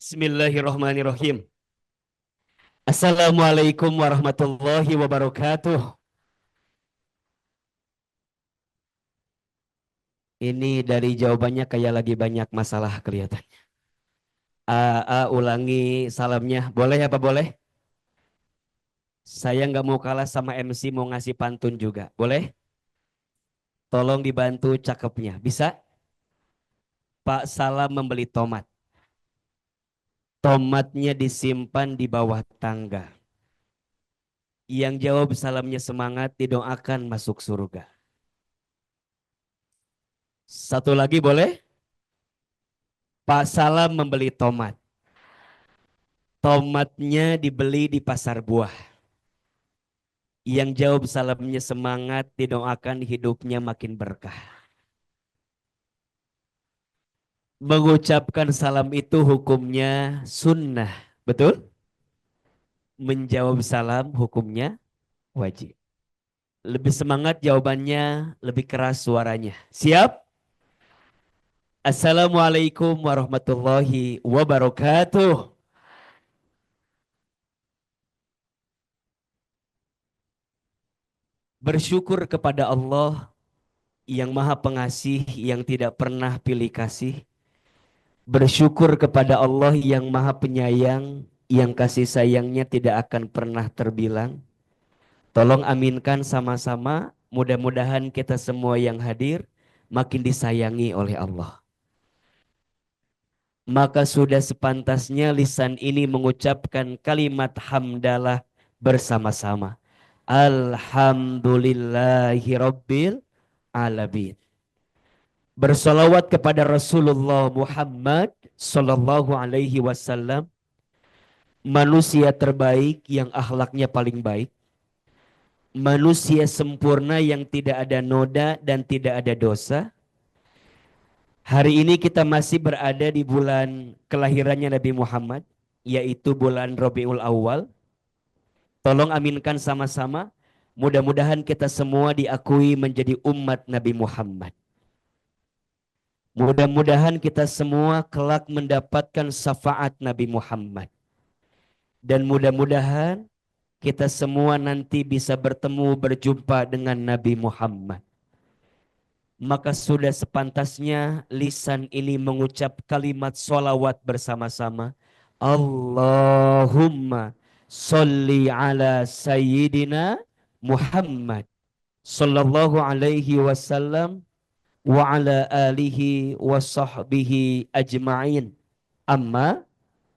Bismillahirrahmanirrahim. Assalamualaikum warahmatullahi wabarakatuh. Ini dari jawabannya kayak lagi banyak masalah kelihatan. Ulangi salamnya. Boleh apa boleh? Saya nggak mau kalah sama MC, mau ngasih pantun juga. Boleh? Tolong dibantu cakepnya. Bisa? Pak Salam membeli tomat. Tomatnya disimpan di bawah tangga. Yang jawab salamnya semangat didoakan masuk surga. Satu lagi boleh? Pak Salam membeli tomat. Tomatnya dibeli di pasar buah. Yang jawab salamnya semangat didoakan hidupnya makin berkah. Mengucapkan salam itu hukumnya sunnah. Betul? Menjawab salam hukumnya wajib. Lebih semangat jawabannya, lebih keras suaranya. Siap? Assalamualaikum warahmatullahi wabarakatuh. Bersyukur kepada Allah yang maha pengasih, yang tidak pernah pilih kasih. Bersyukur kepada Allah yang maha penyayang, yang kasih sayangnya tidak akan pernah terbilang. Tolong aminkan sama-sama, mudah-mudahan kita semua yang hadir makin disayangi oleh Allah. Maka sudah sepantasnya lisan ini mengucapkan kalimat hamdalah bersama-sama. Alhamdulillahi Rabbil Alamin. Bersolawat kepada Rasulullah Muhammad Sallallahu Alaihi Wasallam, manusia terbaik yang akhlaknya paling baik, manusia sempurna yang tidak ada noda dan tidak ada dosa. Hari ini kita masih berada di bulan kelahirannya Nabi Muhammad, yaitu bulan Rabiul Awal. Tolong aminkan sama-sama, mudah-mudahan kita semua diakui menjadi umat Nabi Muhammad. Mudah-mudahan kita semua kelak mendapatkan syafaat Nabi Muhammad. Dan mudah-mudahan kita semua nanti bisa bertemu berjumpa dengan Nabi Muhammad. Maka sudah sepantasnya lisan ini mengucap kalimat solawat bersama-sama. Allahumma salli ala Sayyidina Muhammad sallallahu alaihi wasallam wa ala alihi wa sahbihi ajma'in. Amma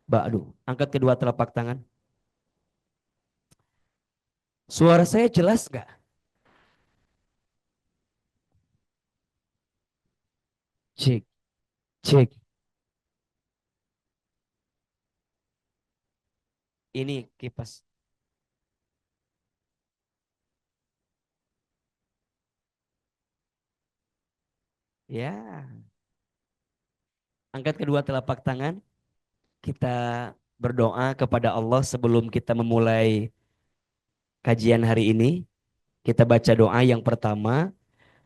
ba'du. Angkat kedua telapak tangan. Suara saya jelas gak? Cek, cek. Ini kipas. Ya. Angkat kedua telapak tangan. Kita berdoa kepada Allah sebelum kita memulai kajian hari ini. Kita baca doa yang pertama.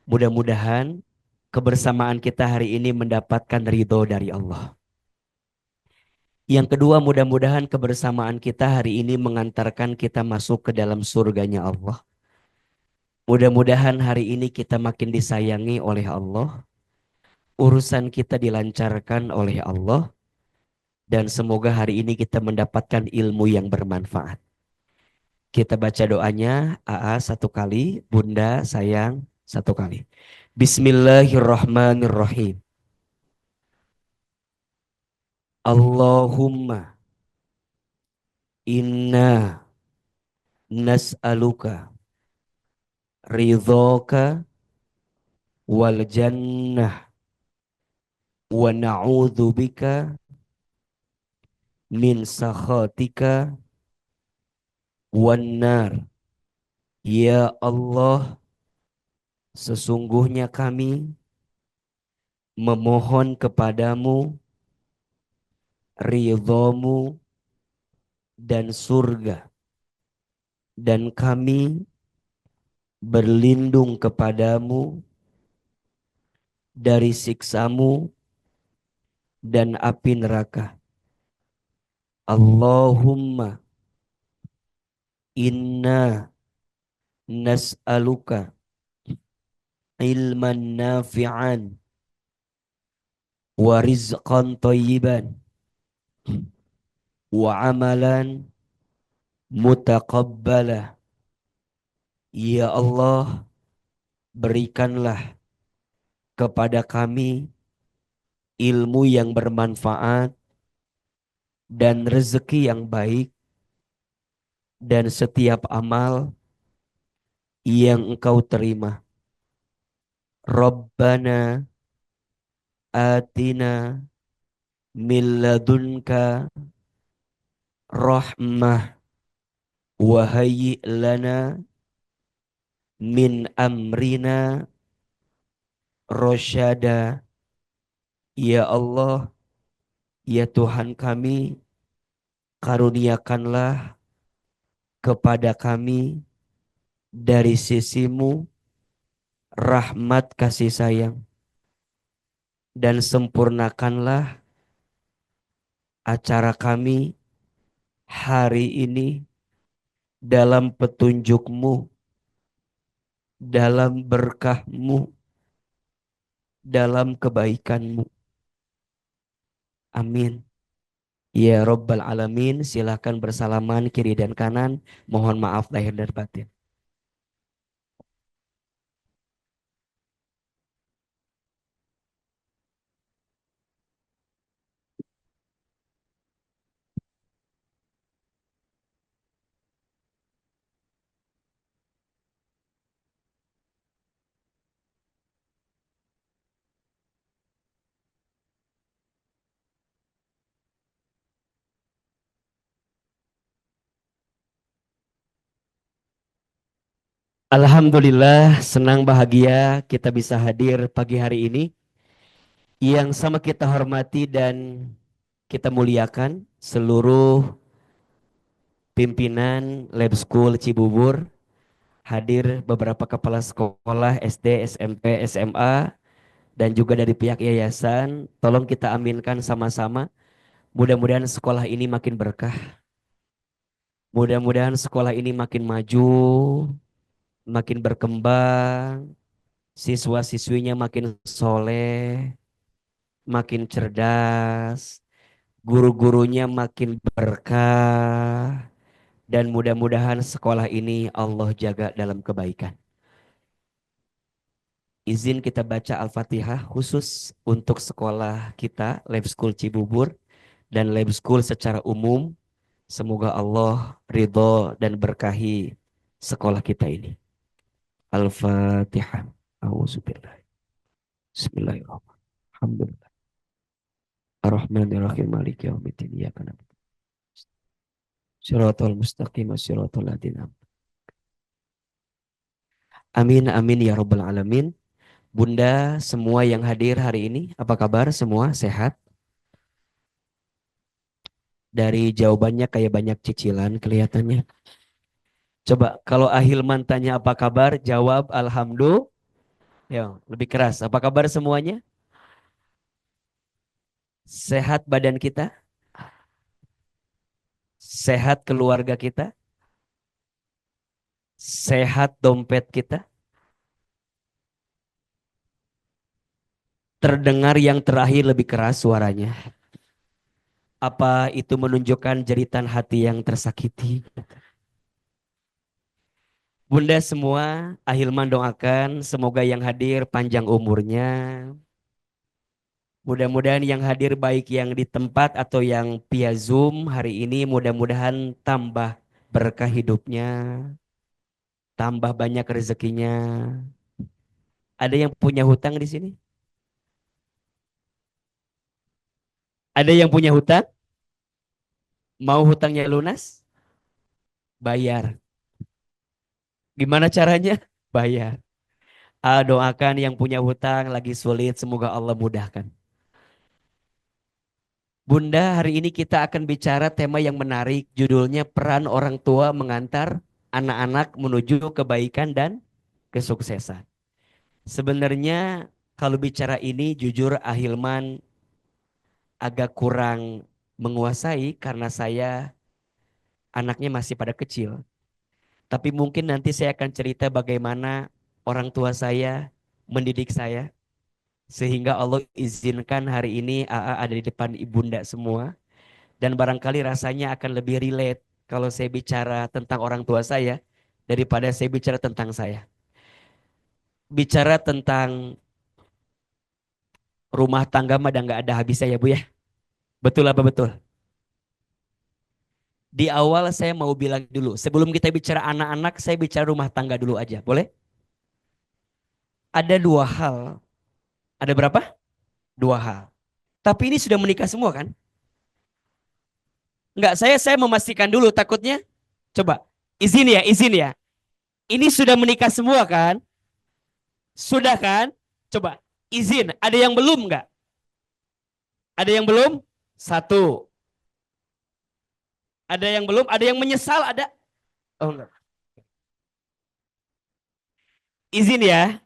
Mudah-mudahan kebersamaan kita hari ini mendapatkan ridho dari Allah. Yang kedua, mudah-mudahan kebersamaan kita hari ini mengantarkan kita masuk ke dalam surganya Allah. Mudah-mudahan hari ini kita makin disayangi oleh Allah. Urusan kita dilancarkan oleh Allah. Dan semoga hari ini kita mendapatkan ilmu yang bermanfaat. Kita baca doanya, AA satu kali, Bunda sayang satu kali. Bismillahirrahmanirrahim. Allahumma inna nas'aluka ridhoka wal jannah wa na'udzubika min sakhatika wan nar. Ya Allah, sesungguhnya kami memohon kepadamu ridhomu dan surga, dan kami berlindung kepadamu dari siksamu dan api neraka. Allahumma inna nas'aluka ilman nafi'an wa rizqan thayyiban wa amalan mutaqabbala. Ya Allah, berikanlah kepada kami ilmu yang bermanfaat dan rezeki yang baik dan setiap amal yang engkau terima. Rabbana atina min ladunka rahmah wa hayyi' lana min amrina rasyada. Ya Allah, ya Tuhan kami, karuniakanlah kepada kami dari sisimu rahmat kasih sayang dan sempurnakanlah acara kami hari ini dalam petunjukmu, dalam berkahmu, dalam kebaikanmu. Amin. Ya Rabbal Alamin, silahkan bersalaman kiri dan kanan. Mohon maaf lahir dan batin. Alhamdulillah, senang bahagia kita bisa hadir pagi hari ini. Yang sama kita hormati dan kita muliakan seluruh pimpinan Lab School Cibubur, hadir beberapa kepala sekolah SD, SMP, SMA, dan juga dari pihak yayasan. Tolong kita aminkan sama-sama. Mudah-mudahan sekolah ini makin berkah. Mudah-mudahan sekolah ini makin maju, makin berkembang, siswa-siswinya makin soleh, makin cerdas, guru-gurunya makin berkah, dan mudah-mudahan sekolah ini Allah jaga dalam kebaikan. Izin kita baca Al-Fatihah khusus untuk sekolah kita, Lab School Cibubur, dan Lab School secara umum. Semoga Allah ridho dan berkahi sekolah kita ini. Al-Fatihah. Auzubillah. Bismillahirrahmanirrahim. Alhamdulillah. Ar-Rahmanirrahim. Maliki yaumiddin. Iyyaka na'budu. Shiratal mustaqim. Shiratal ladzina. Amin amin ya rabbal alamin. Bunda, semua yang hadir hari ini, apa kabar? Semua sehat? Dari jawabannya kayak banyak cicilan kelihatannya. Coba kalau Ahilman tanya apa kabar, jawab alhamdulillah. Ya, lebih keras. Apa kabar semuanya? Sehat badan kita? Sehat keluarga kita? Sehat dompet kita? Terdengar yang terakhir lebih keras suaranya. Apa itu menunjukkan jeritan hati yang tersakiti? Bunda semua, Ahilman doakan semoga yang hadir panjang umurnya. Mudah-mudahan yang hadir baik yang di tempat atau yang via Zoom hari ini mudah-mudahan tambah berkah hidupnya, tambah banyak rezekinya. Ada yang punya hutang di sini? Ada yang punya hutang? Mau hutangnya lunas? Bayar. Gimana caranya? Bayar. Doakan yang punya hutang lagi sulit, semoga Allah mudahkan. Bunda, hari ini kita akan bicara tema yang menarik, judulnya peran orang tua mengantar anak-anak menuju kebaikan dan kesuksesan. Sebenarnya kalau bicara ini jujur Ahilman agak kurang menguasai karena saya anaknya masih pada kecil. Tapi mungkin nanti saya akan cerita bagaimana orang tua saya mendidik saya. Sehingga Allah izinkan hari ini AA ada di depan ibunda semua. Dan barangkali rasanya akan lebih relate kalau saya bicara tentang orang tua saya daripada saya bicara tentang saya. Bicara tentang rumah tangga mah dan nggak ada habisnya ya Bu ya. Betul apa betul? Di awal saya mau bilang dulu, sebelum kita bicara anak-anak, saya bicara rumah tangga dulu aja, boleh? Ada dua hal. Ada berapa? Dua hal. Tapi ini sudah menikah semua kan? Enggak, saya memastikan dulu takutnya. Coba, izin ya. Ini sudah menikah semua kan? Sudah kan? Coba, izin. Ada yang belum enggak? Ada yang belum? Satu. Ada yang belum? Ada yang menyesal? Ada? Oh enggak. Izin ya.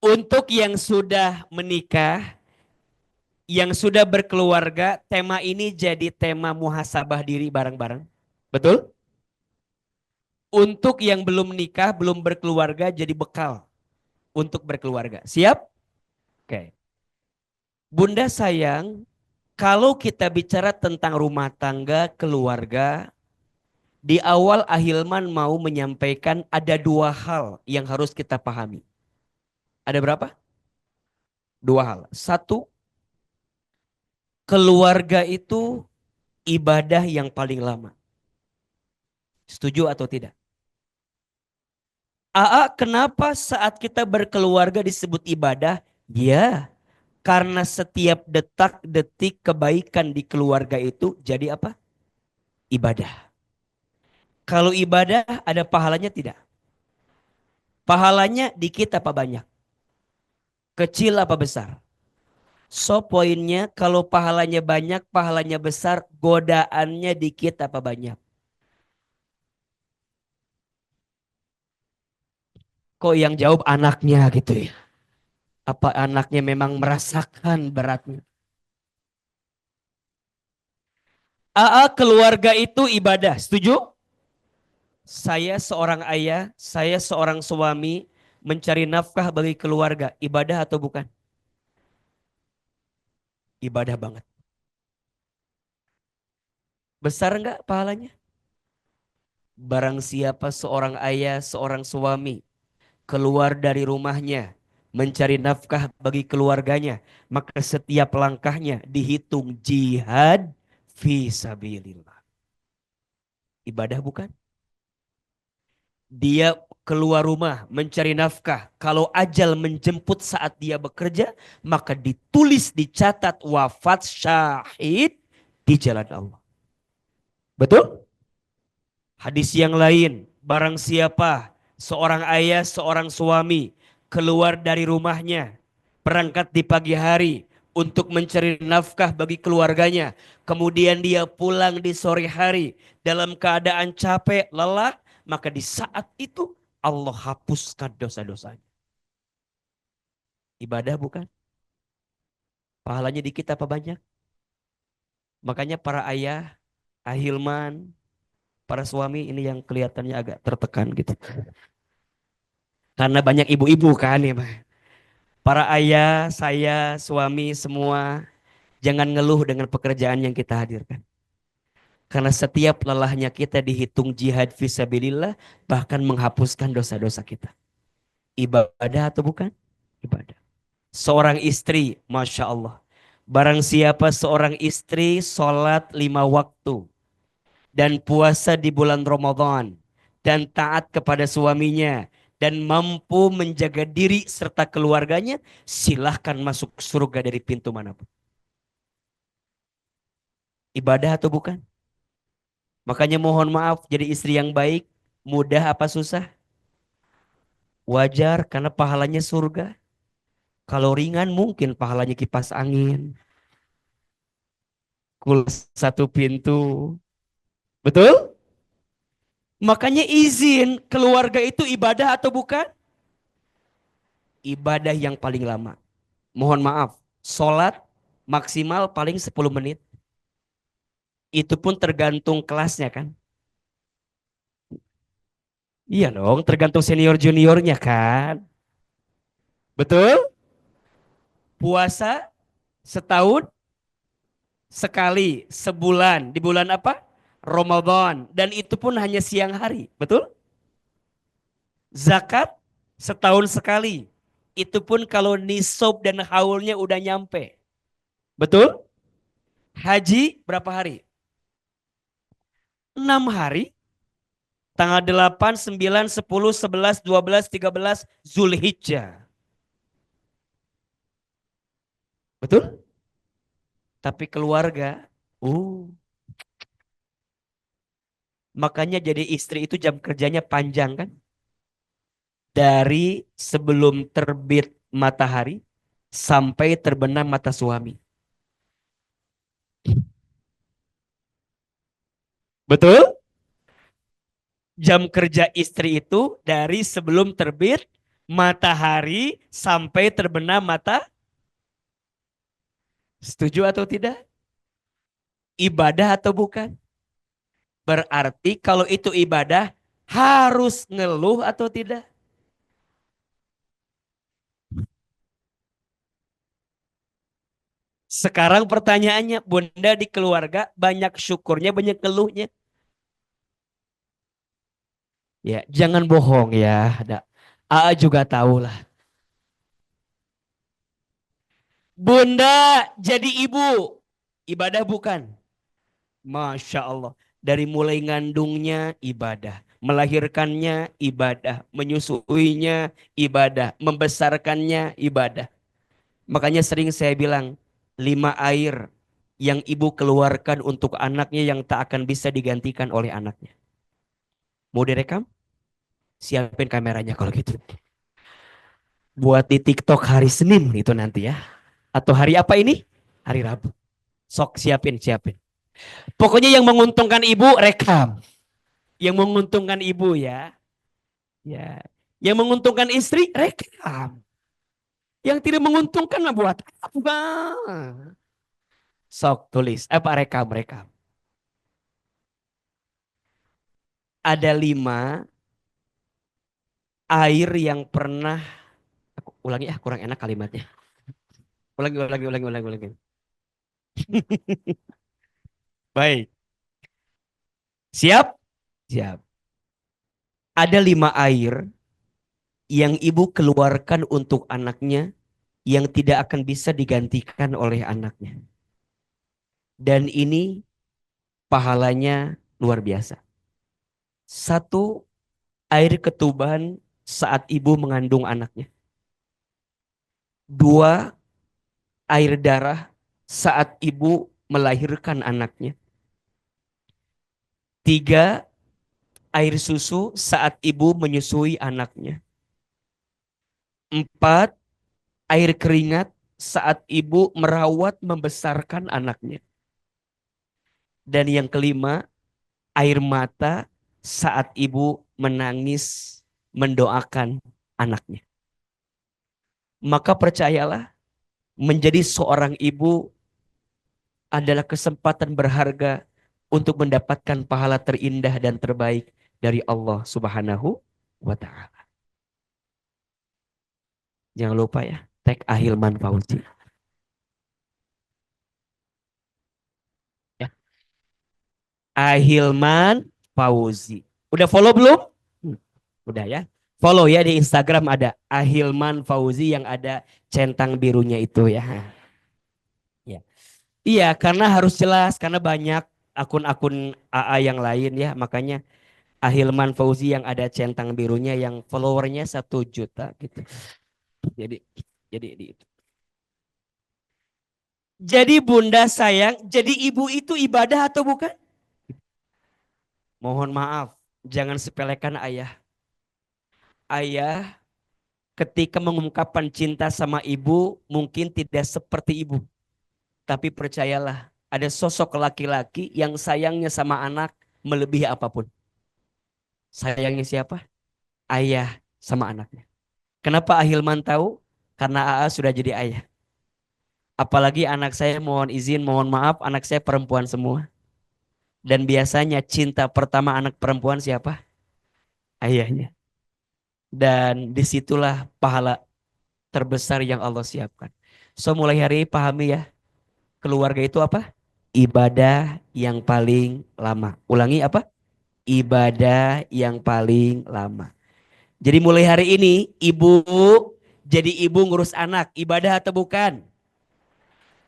Untuk yang sudah menikah, yang sudah berkeluarga, tema ini jadi tema muhasabah diri bareng-bareng. Betul? Untuk yang belum nikah, belum berkeluarga, jadi bekal untuk berkeluarga. Siap? Oke. Bunda sayang, kalau kita bicara tentang rumah tangga, keluarga, di awal Ahilman mau menyampaikan ada dua hal yang harus kita pahami. Ada berapa? Dua hal. Satu, keluarga itu ibadah yang paling lama. Setuju atau tidak? Aa, kenapa saat kita berkeluarga disebut ibadah? Ya, karena setiap detak-detik kebaikan di keluarga itu jadi apa? Ibadah. Kalau ibadah ada pahalanya tidak? Pahalanya dikit apa banyak? Kecil apa besar? So poinnya kalau pahalanya banyak, pahalanya besar, godaannya dikit apa banyak? Kok yang jawab anaknya gitu ya? Apa anaknya memang merasakan beratnya? Aa, keluarga itu ibadah, setuju? Saya seorang ayah, saya seorang suami, mencari nafkah bagi keluarga, ibadah atau bukan? Ibadah banget. Besar enggak pahalanya? Barang siapa seorang ayah, seorang suami keluar dari rumahnya mencari nafkah bagi keluarganya, maka setiap langkahnya dihitung jihad fi sabilillah. Ibadah bukan? Dia keluar rumah mencari nafkah. Kalau ajal menjemput saat dia bekerja, maka ditulis dicatat wafat syahid di jalan Allah. Betul? Hadis yang lain, barang siapa seorang ayah, seorang suami keluar dari rumahnya, berangkat di pagi hari untuk mencari nafkah bagi keluarganya, kemudian dia pulang di sore hari dalam keadaan capek, lelah, maka di saat itu Allah hapuskan dosa-dosanya. Ibadah bukan? Pahalanya dikit apa banyak? Makanya para ayah, ahilman, para suami ini yang kelihatannya agak tertekan gitu. Karena banyak ibu-ibu kan ya. Para ayah, saya, suami semua jangan ngeluh dengan pekerjaan yang kita hadirkan. Karena setiap lelahnya kita dihitung jihad fisabilillah bahkan menghapuskan dosa-dosa kita. Ibadah atau bukan? Ibadah. Seorang istri, Masya Allah. Barang siapa seorang istri sholat 5 waktu dan puasa di bulan Ramadan dan taat kepada suaminya dan mampu menjaga diri serta keluarganya, silahkan masuk surga dari pintu manapun. Ibadah atau bukan? Makanya mohon maaf jadi istri yang baik, mudah apa susah? Wajar karena pahalanya surga. Kalau ringan mungkin pahalanya kipas angin, kul satu pintu. Betul? Makanya izin keluarga itu ibadah atau bukan? Ibadah yang paling lama. Mohon maaf, sholat maksimal paling 10 menit. Itu pun tergantung kelasnya kan. Iya dong, tergantung senior juniornya kan. Betul? Puasa setahun sekali, sebulan. Di bulan apa? Ramadan. Dan itu pun hanya siang hari. Betul? Zakat setahun sekali. Itu pun kalau nisab dan haulnya udah nyampe. Betul? Haji berapa hari? 6 hari. Tanggal 8, 9, 10, 11, 12, 13 Zulhijjah. Betul? Tapi keluarga, uh, makanya jadi istri itu jam kerjanya panjang kan? Dari sebelum terbit matahari sampai terbenam mata suami. Betul? Jam kerja istri itu dari sebelum terbit matahari sampai terbenam mata. Setuju atau tidak? Ibadah atau bukan? Berarti kalau itu ibadah harus ngeluh atau tidak? Sekarang pertanyaannya, bunda di keluarga banyak syukurnya, banyak keluhnya. Ya, jangan bohong ya. Ada. Aa juga tahu lah. Bunda jadi ibu, ibadah bukan? Masya Allah. Dari mulai ngandungnya ibadah, melahirkannya ibadah, menyusuinya ibadah, membesarkannya ibadah. Makanya sering saya bilang, 5 air yang ibu keluarkan untuk anaknya yang tak akan bisa digantikan oleh anaknya. Mau direkam? Siapin kameranya kalau gitu. Buat di TikTok hari Senin itu nanti ya. Atau hari apa ini? Hari Rabu. Sok siapin, siapin. Pokoknya yang menguntungkan ibu rekam. Yang menguntungkan ibu ya. Ya. Yang menguntungkan istri rekam. Yang tidak menguntungkan lah buat apa? Sok tulis. Apa rekam, rekam. Ada 5 air yang pernah. Aku ulangi ya, kurang enak kalimatnya. Ulangi, ulangi, ulangi, ulangi, ulangi. Baik. Siap? Siap. Ada 5 air yang ibu keluarkan untuk anaknya yang tidak akan bisa digantikan oleh anaknya. Dan ini pahalanya luar biasa. Satu, air ketuban saat ibu mengandung anaknya. Dua, air darah saat ibu melahirkan anaknya. Tiga, air susu saat ibu menyusui anaknya. Empat, air keringat saat ibu merawat membesarkan anaknya. Dan yang kelima, air mata saat ibu menangis mendoakan anaknya. Maka percayalah, menjadi seorang ibu adalah kesempatan berharga untuk mendapatkan pahala terindah dan terbaik dari Allah Subhanahu wa taala. Jangan lupa ya, tag Ahilman Fauzi. Ya. Ahilman Fauzi. Udah follow belum? Hmm, udah ya. Follow ya di Instagram ada Ahilman Fauzi yang ada centang birunya itu ya. Ya. Iya, karena harus jelas karena banyak akun-akun AA yang lain ya, makanya Ahilman Fauzi yang ada centang birunya yang followernya 1 juta gitu. Jadi jadi itu. Jadi bunda sayang, jadi ibu itu ibadah atau bukan? Mohon maaf, jangan sepelekan ayah. Ayah ketika mengungkapkan cinta sama ibu mungkin tidak seperti ibu. Tapi percayalah, ada sosok laki-laki yang sayangnya sama anak melebihi apapun. Sayangnya siapa? Ayah sama anaknya. Kenapa Ahilman tahu? Karena AA sudah jadi ayah. Apalagi anak saya mohon izin, mohon maaf, anak saya perempuan semua. Dan biasanya cinta pertama anak perempuan siapa? Ayahnya. Dan disitulah pahala terbesar yang Allah siapkan. So mulai hari ini pahami ya, keluarga itu apa? Ibadah yang paling lama. Ulangi apa? Ibadah yang paling lama. Jadi mulai hari ini ibu jadi ibu ngurus anak, ibadah atau bukan?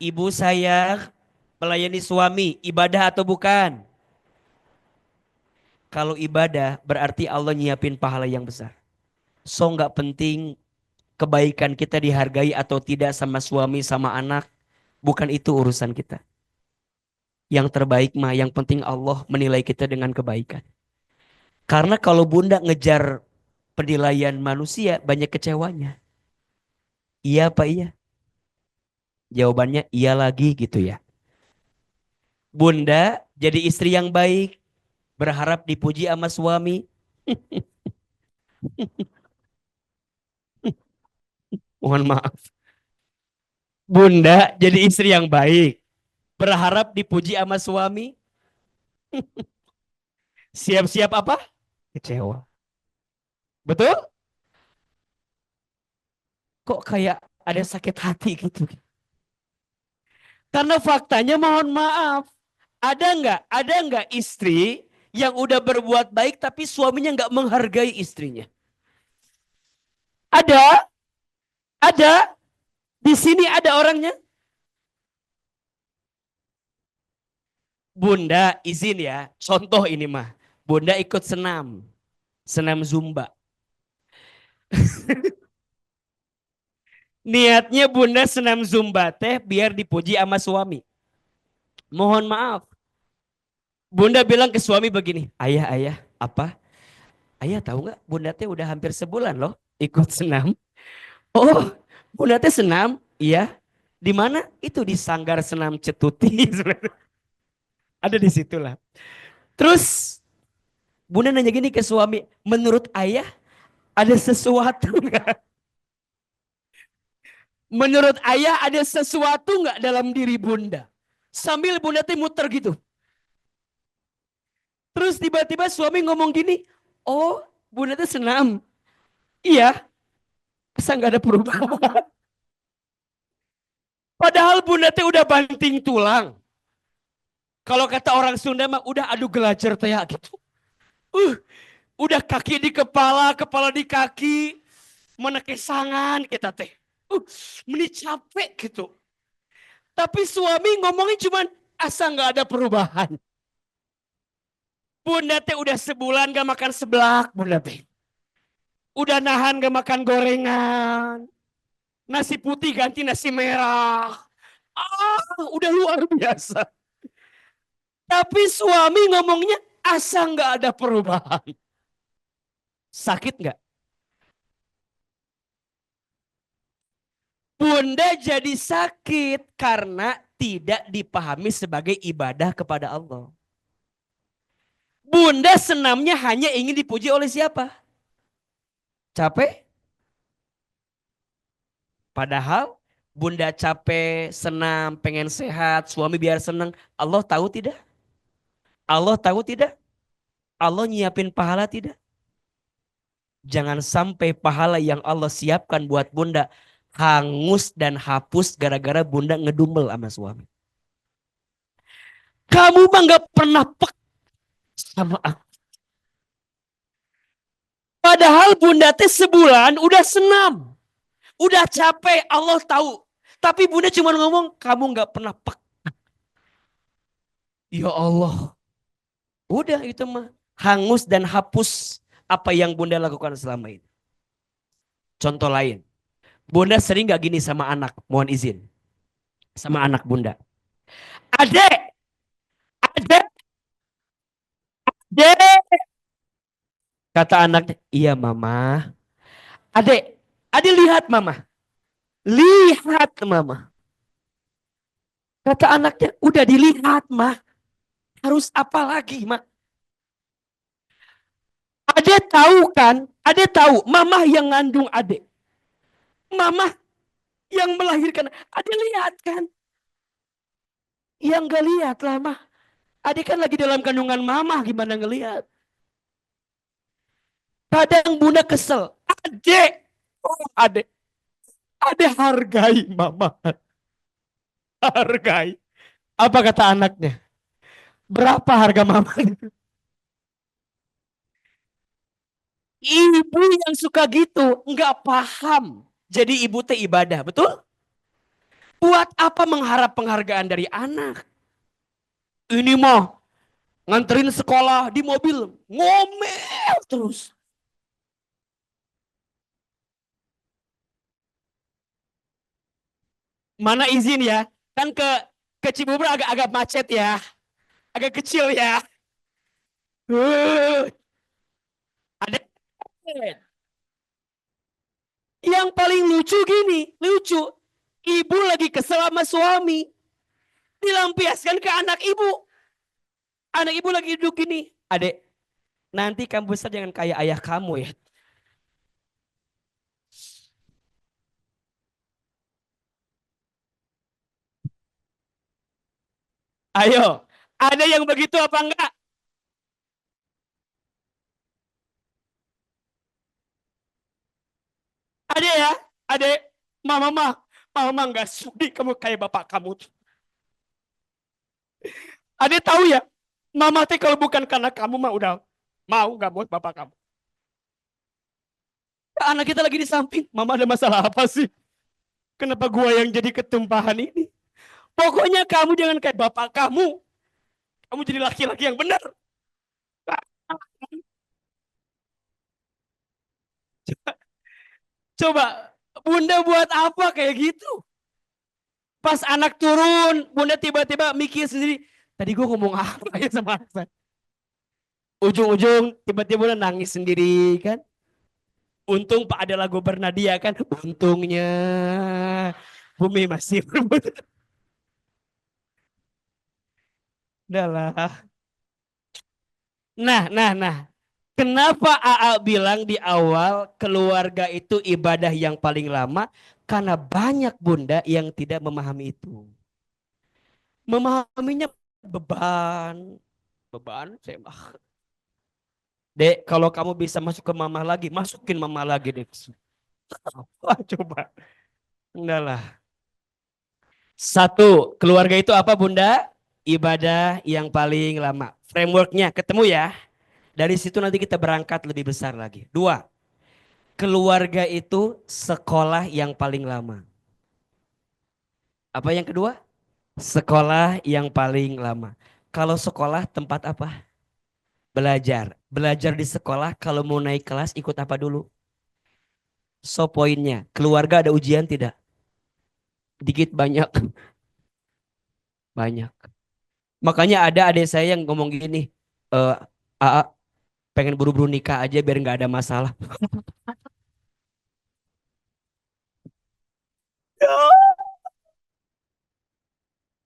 Ibu saya melayani suami, ibadah atau bukan? Kalau ibadah berarti Allah nyiapin pahala yang besar. So nggak penting kebaikan kita dihargai atau tidak sama suami sama anak, bukan itu urusan kita. Yang terbaik mah yang penting Allah menilai kita dengan kebaikan. Karena kalau bunda ngejar penilaian manusia banyak kecewanya. Iya apa iya? Jawabannya iya lagi gitu ya. Bunda jadi istri yang baik, berharap dipuji sama suami. Mohon maaf. Bunda jadi istri yang baik, berharap dipuji sama suami. Siap-siap apa? Kecewa. Betul? Kok kayak ada sakit hati gitu. Karena faktanya mohon maaf. Ada nggak istri yang udah berbuat baik tapi suaminya nggak menghargai istrinya? Ada, ada. Di sini ada orangnya. Bunda izin ya. Contoh ini mah. Bunda ikut senam. Senam Zumba. Niatnya bunda senam Zumba teh biar dipuji sama suami. Mohon maaf. Bunda bilang ke suami begini. Ayah, ayah. Apa? Ayah tahu nggak? Bunda teh udah hampir sebulan loh ikut senam. Oh, Bunda teh senam? Iya. Di mana? Itu di Sanggar Senam Cetuti. Ada di situlah. Terus Bunda nanya gini ke suami, menurut ayah ada sesuatu nggak? Menurut ayah ada sesuatu nggak dalam diri Bunda? Sambil Bunda teh muter gitu. Terus tiba-tiba suami ngomong gini, oh Bunda teh senam. Iya, masa nggak ada perubahan? Padahal Bunda teh udah banting tulang. Kalau kata orang Sunda mah udah adu gelajar teh ya gitu. Uh, udah kaki di kepala, kepala di kaki, mana kesangan kita teh. Meni capek gitu. Tapi suami ngomongnya cuman asa nggak ada perubahan. Bunda teh udah sebulan gak makan seblak, Bunda teh. Udah nahan gak makan gorengan. Nasi putih ganti nasi merah. Udah luar biasa. Tapi suami ngomongnya asa nggak ada perubahan. Sakit nggak? Bunda jadi sakit karena tidak dipahami sebagai ibadah kepada Allah. Bunda senamnya hanya ingin dipuji oleh siapa? Capek? Padahal bunda capek, senam, pengen sehat, suami biar senang. Allah tahu tidak? Allah tahu tidak? Allah nyiapin pahala tidak? Jangan sampai pahala yang Allah siapkan buat bunda hangus dan hapus gara-gara bunda ngedumel sama suami. Kamu mah gak pernah pek sama aku. Padahal bunda teh sebulan udah senam. Udah capek, Allah tahu. Tapi bunda cuma ngomong, kamu gak pernah pek. Ya Allah. Udah itu mah. Hangus dan hapus apa yang bunda lakukan selama ini. Contoh lain. Bunda sering gak gini sama anak? Mohon izin. Sama anak bunda. Adek, adek, adek. Kata anaknya, iya mama. Adek, adek lihat mama. Lihat mama. Kata anaknya, udah dilihat mah. Harus apa lagi mah? Adek tahu kan? Adek tahu mama yang ngandung adek. Mama yang melahirkan. Adek lihat kan? Yang gak lihat lah mah. Adik kan lagi dalam kandungan mama, gimana ngelihat? Kadang bunda kesel. Adik, oh, adik hargai mama, hargai. Apa kata anaknya? Berapa harga mama? Ibu yang suka gitu, nggak paham. Jadi ibu teh ibadah, betul? Buat apa mengharap penghargaan dari anak? Ini mah nganterin sekolah di mobil, ngomel terus. Mana izin ya? Kan ke Cibubur agak-agak macet ya, agak kecil ya. Uh, ada yang paling lucu gini, lucu. Ibu lagi kesel sama suami, dilampiaskan ke anak ibu. Anak ibu lagi duduk gini. Adek, nanti kamu besar jangan kayak ayah kamu ya. Ayo, ada yang begitu apa enggak? Ada ya? Ada. Mama mah, mama enggak sudi kamu kayak bapak kamu. Ada tahu ya? Mama teh kalau bukan karena kamu mah udah mau nggak buat bapak kamu. Anak kita lagi di samping, mama ada masalah apa sih? Kenapa gua yang jadi ketumpahan ini? Pokoknya kamu jangan kayak bapak kamu. Kamu jadi laki-laki yang benar. Coba, bunda buat apa kayak gitu? Pas anak turun, bunda tiba-tiba mikir sendiri. Tadi gue ngomong apa ya sama anak saya? Ujung-ujung tiba-tiba bunda nangis sendiri kan. Untung Pak adalah gubernur dia kan. Untungnya bumi masih berputar. Udah lah. Nah. Kenapa AA bilang di awal keluarga itu ibadah yang paling lama? Karena banyak bunda yang tidak memahami itu. Memahaminya beban. Beban, saya mah. Dek, kalau kamu bisa masuk ke mama lagi, masukin mama lagi dek. Wah, coba. Enggak lah. Satu, keluarga itu apa bunda? Ibadah yang paling lama. Frameworknya ketemu ya. Dari situ nanti kita berangkat lebih besar lagi. Dua, keluarga itu sekolah yang paling lama. Apa yang kedua? Sekolah yang paling lama. Kalau sekolah tempat apa? Belajar. Belajar di sekolah kalau mau naik kelas ikut apa dulu? So poinnya, keluarga ada ujian tidak? Dikit banyak, banyak. Makanya ada adik saya yang ngomong gini, eh Aa, pengen buru-buru nikah aja biar nggak ada masalah.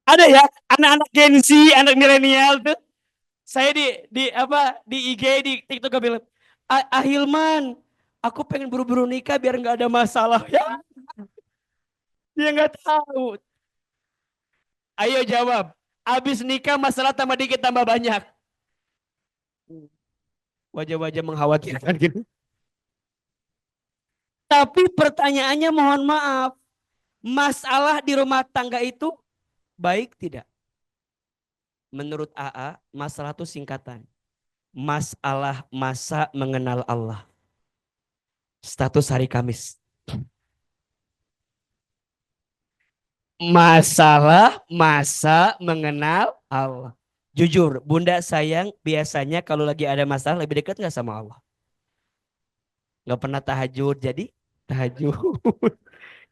Ada ya anak-anak Gen Z, anak milenial tuh. Saya di apa di IG di TikTok gue bilang, Ahilman, aku pengen buru-buru nikah biar nggak ada masalah. Ya, dia nggak tahu. Ayo jawab. Abis nikah masalah tambah dikit tambah banyak. Wajah-wajah mengkhawatirkan gitu. Tapi pertanyaannya mohon maaf. Masalah di rumah tangga itu baik tidak? Menurut AA, masalah itu singkatan. Masalah masa mengenal Allah. Status hari Kamis. Masalah masa mengenal Allah. Jujur, bunda sayang biasanya kalau lagi ada masalah lebih dekat nggak sama Allah? Nggak pernah tahajud jadi tahajud.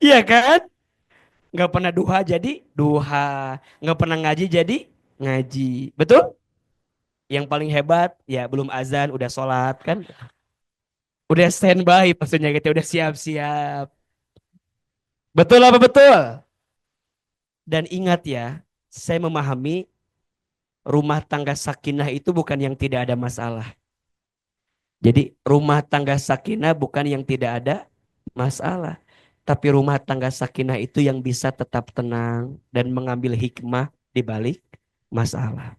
Iya kan? Nggak pernah duha jadi duha. Nggak pernah ngaji jadi ngaji. Betul? Yang paling hebat ya belum azan udah sholat kan? Udah standby maksudnya gitu, udah siap-siap. Betul apa betul? Dan ingat ya, saya memahami rumah tangga sakinah itu bukan yang tidak ada masalah. Jadi rumah tangga sakinah bukan yang tidak ada masalah. Tapi rumah tangga sakinah itu yang bisa tetap tenang dan mengambil hikmah di balik masalah.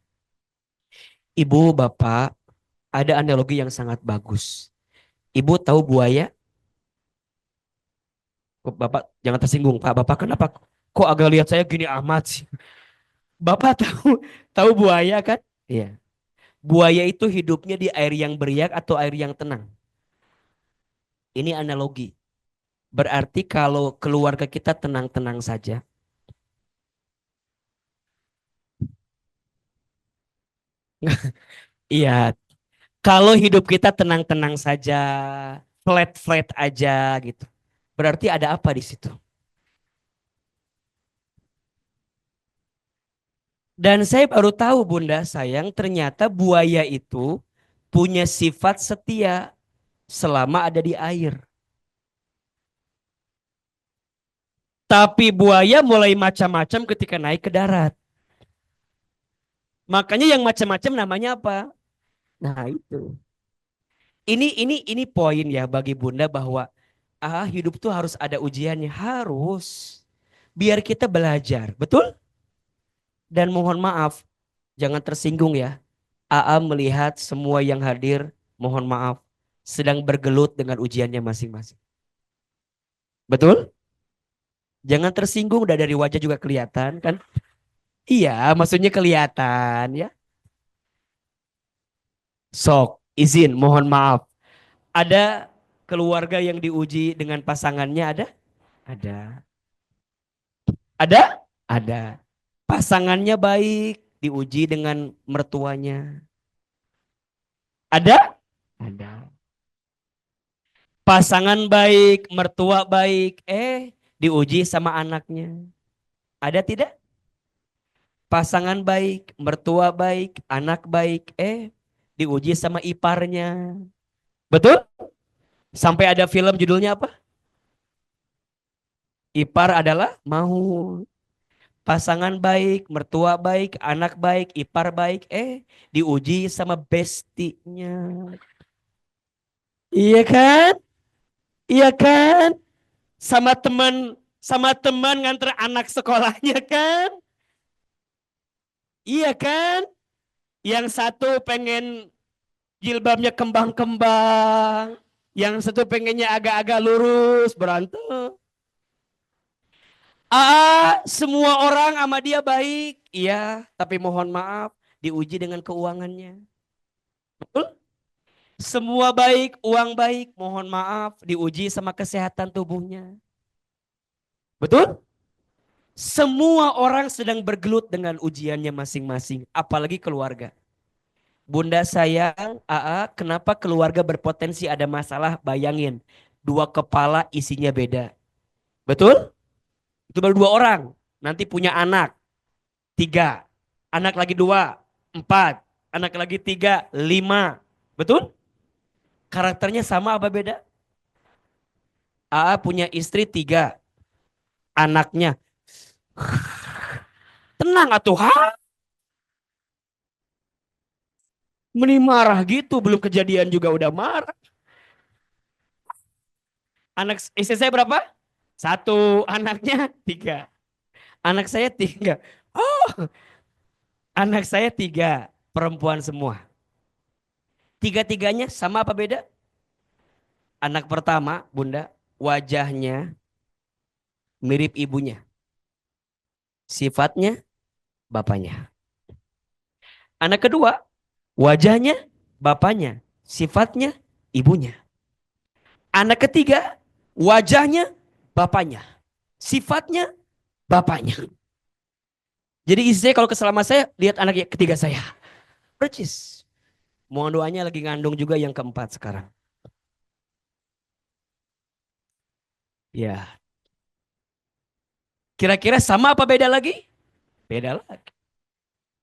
Ibu, bapak, ada analogi yang sangat bagus. Ibu tahu buaya? Bapak jangan tersinggung, Pak. Bapak kenapa kok agak lihat saya gini amat sih? Bapak tahu tahu buaya kan? Iya. Buaya itu hidupnya di air yang beriak atau air yang tenang. Ini analogi. Berarti kalau keluarga kita tenang-tenang saja. Iya, kalau hidup kita tenang-tenang saja, flat-flat aja gitu. Berarti ada apa di situ? Dan saya baru tahu Bunda sayang ternyata buaya itu punya sifat setia selama ada di air. Tapi buaya mulai macam-macam ketika naik ke darat. Makanya yang macam-macam namanya apa? Nah, itu. Ini poin ya bagi Bunda bahwa hidup tuh harus ada ujiannya, harus. Biar kita belajar, betul? Dan mohon maaf, jangan tersinggung ya. AA melihat semua yang hadir, mohon maaf, sedang bergelut dengan ujiannya masing-masing. Betul? Jangan tersinggung, udah dari wajah juga kelihatan kan? Iya, maksudnya kelihatan ya. Sok, izin, mohon maaf. Ada keluarga yang diuji dengan pasangannya ada? Ada. Ada? Ada. Pasangannya baik, diuji dengan mertuanya. Ada? Ada. Pasangan baik, mertua baik, diuji sama anaknya. Ada tidak? Pasangan baik, mertua baik, anak baik, diuji sama iparnya. Betul? Sampai ada film judulnya apa? Ipar adalah mau. Pasangan baik, mertua baik, anak baik, ipar baik, diuji sama bestinya. Iya kan? Iya kan? Sama teman sama teman nganter anak sekolahnya kan? Iya kan? Yang satu pengen jilbabnya kembang-kembang, yang satu pengennya agak-agak lurus, berantem. Semua orang sama dia baik. Iya, tapi mohon maaf, diuji dengan keuangannya. Betul? Semua baik, uang baik, mohon maaf, diuji sama kesehatan tubuhnya. Betul? Semua orang sedang bergelut dengan ujiannya masing-masing, apalagi keluarga. Bunda sayang, kenapa keluarga berpotensi ada masalah? Bayangin, dua kepala isinya beda. Betul? Itu baru dua orang. Nanti punya anak, tiga. Anak lagi dua, empat. Anak lagi tiga, lima. Betul? Karakternya sama apa beda? Punya istri tiga. Anaknya, tenang atuh, meni marah gitu. Belum kejadian juga udah marah. Anak istri saya berapa? Satu. Anaknya tiga. Anak saya tiga. Oh, anak saya tiga. Perempuan semua. Tiga-tiganya sama apa beda? Anak pertama, Bunda, wajahnya mirip ibunya. Sifatnya bapaknya. Anak kedua, wajahnya bapaknya. Sifatnya ibunya. Anak ketiga, wajahnya bapaknya. Sifatnya bapaknya. Jadi istri saya kalau kesel sama saya, lihat anak ketiga saya. Percis. Mohon doanya lagi ngandung juga yang keempat sekarang. Ya, kira-kira sama apa beda lagi? Beda lagi.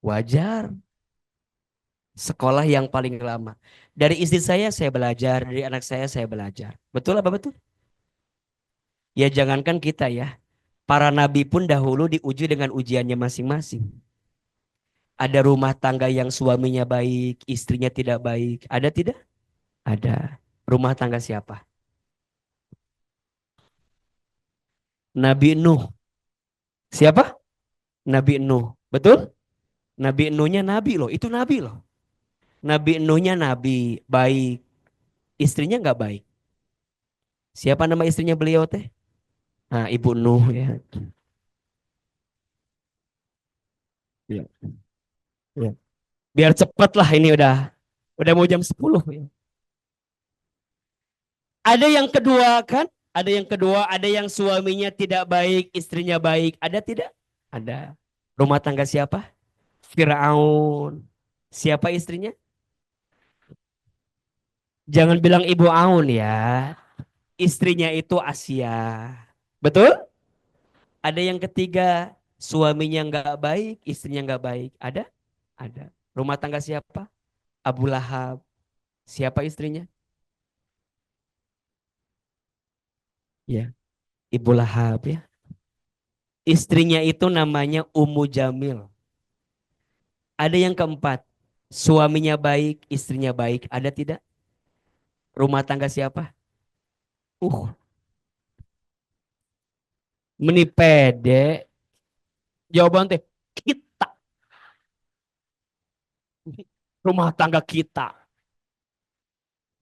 Wajar. Sekolah yang paling lama. Dari istri saya belajar. Dari anak saya belajar. Betul apa betul? Ya jangankan kita ya. Para nabi pun dahulu diuji dengan ujiannya masing-masing. Ada rumah tangga yang suaminya baik, istrinya tidak baik. Ada tidak? Ada. Rumah tangga siapa? Nabi Nuh. Siapa? Nabi Nuh. Betul? Nabi Nuhnya nabi loh. Itu nabi loh. Nabi Nuhnya nabi, baik. Istrinya nggak baik. Siapa nama istrinya beliau teh? Nah, Ibu Nuh ya. Iya. Iya. Biar cepet lah ini udah mau jam 10 ya. Ada yang kedua kan? Ada yang kedua, ada yang suaminya tidak baik, istrinya baik. Ada tidak? Ada. Rumah tangga siapa? Firaun. Siapa istrinya? Jangan bilang Ibu Aun ya. Istrinya itu Asia. Betul? Ada yang ketiga, suaminya nggak baik, istrinya nggak baik. Ada? Ada. Rumah tangga siapa? Abu Lahab. Siapa istrinya? Ya, Ibu Lahab ya. Istrinya itu namanya Ummu Jamil. Ada yang keempat, suaminya baik, istrinya baik. Ada tidak? Rumah tangga siapa? Uh, Meni pede. Jawaban teh kita. Rumah tangga kita.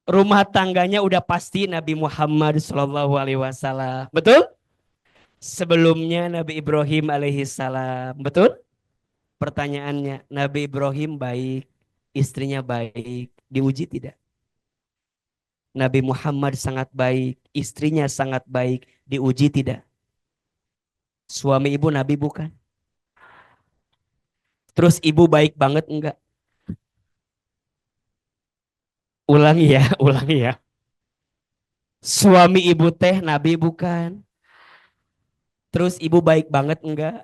Rumah tangganya udah pasti Nabi Muhammad SAW. Betul? Sebelumnya Nabi Ibrahim alaihi salam. Betul? Pertanyaannya, Nabi Ibrahim baik, istrinya baik, diuji tidak? Nabi Muhammad sangat baik, istrinya sangat baik, diuji tidak? Suami ibu Nabi bukan? Terus ibu baik banget enggak? Ulangi ya, ulangi ya. Suami ibu teh Nabi bukan? Terus ibu baik banget enggak?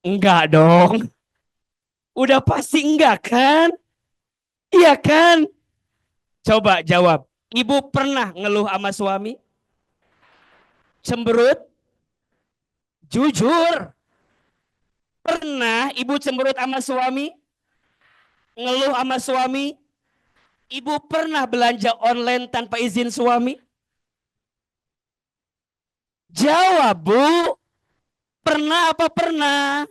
Enggak dong. Udah pasti enggak kan? Iya kan? Coba jawab. Ibu pernah ngeluh sama suami? Cemberut? Jujur. Pernah ibu cemberut sama suami? Ngeluh sama suami? Ibu pernah belanja online tanpa izin suami? Jawab, Bu. Pernah apa pernah?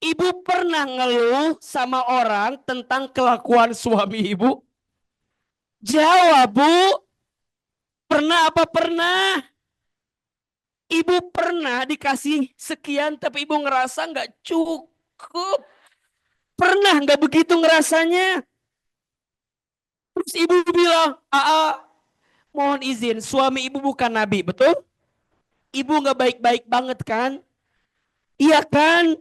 Ibu pernah ngeluh sama orang tentang kelakuan suami ibu? Jawab, Bu. Pernah apa pernah? Ibu pernah dikasih sekian tapi ibu ngerasa nggak cukup. Pernah nggak begitu ngerasanya? Terus ibu bilang, Aa, mohon izin, suami ibu bukan nabi, betul? Ibu nggak baik-baik banget kan? Iya kan?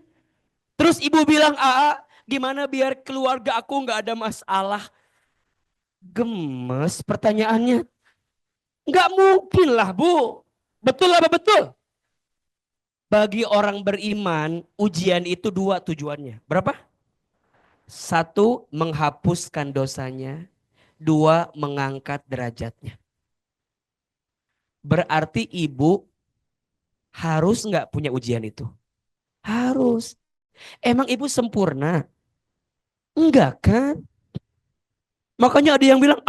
Terus ibu bilang, Aa, gimana biar keluarga aku nggak ada masalah? Gemes pertanyaannya. Nggak mungkin lah, Bu. Betul apa betul? Bagi orang beriman, ujian itu dua tujuannya. Berapa? Satu, menghapuskan dosanya. Dua, mengangkat derajatnya. Berarti ibu harus nggak punya ujian itu? Harus. Emang ibu sempurna? Enggak kan? Makanya ada yang bilang,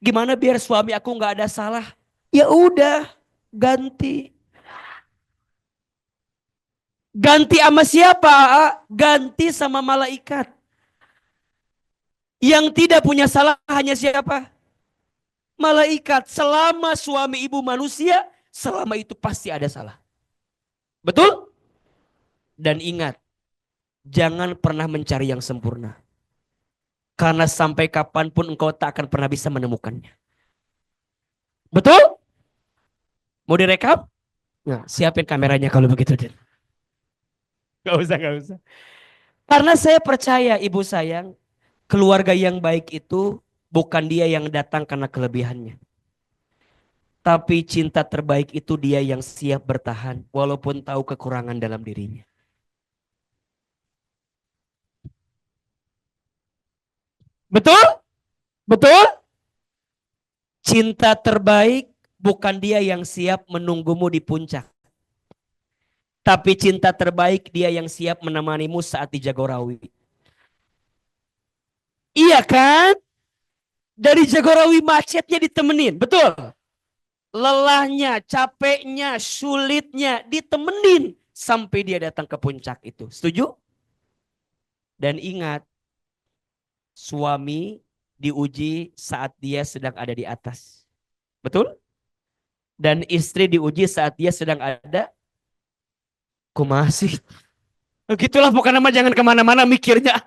gimana biar suami aku nggak ada salah? Ya udah, ganti. Ganti sama siapa? Ganti sama malaikat. Yang tidak punya salah hanya siapa? Malaikat. Selama suami ibu manusia, selama itu pasti ada salah. Betul? Dan ingat, jangan pernah mencari yang sempurna. Karena sampai kapanpun engkau tak akan pernah bisa menemukannya. Betul? Mau direkam? Nah, siapin kameranya kalau begitu. Gak usah, gak usah. Karena saya percaya ibu sayang, keluarga yang baik itu bukan dia yang datang karena kelebihannya. Tapi cinta terbaik itu dia yang siap bertahan walaupun tahu kekurangan dalam dirinya. Betul? Betul? Cinta terbaik bukan dia yang siap menunggumu di puncak. Tapi cinta terbaik dia yang siap menemanimu saat di Jagorawi. Iya kan? Dari Jagorawi macetnya ditemenin. Betul? Lelahnya, capeknya, sulitnya ditemenin sampai dia datang ke puncak itu. Setuju? Dan ingat, Suami diuji saat dia sedang ada di atas. Betul? Dan istri diuji saat dia sedang ada kumasi. Begitulah pokoknya mah jangan kemana-mana mikirnya.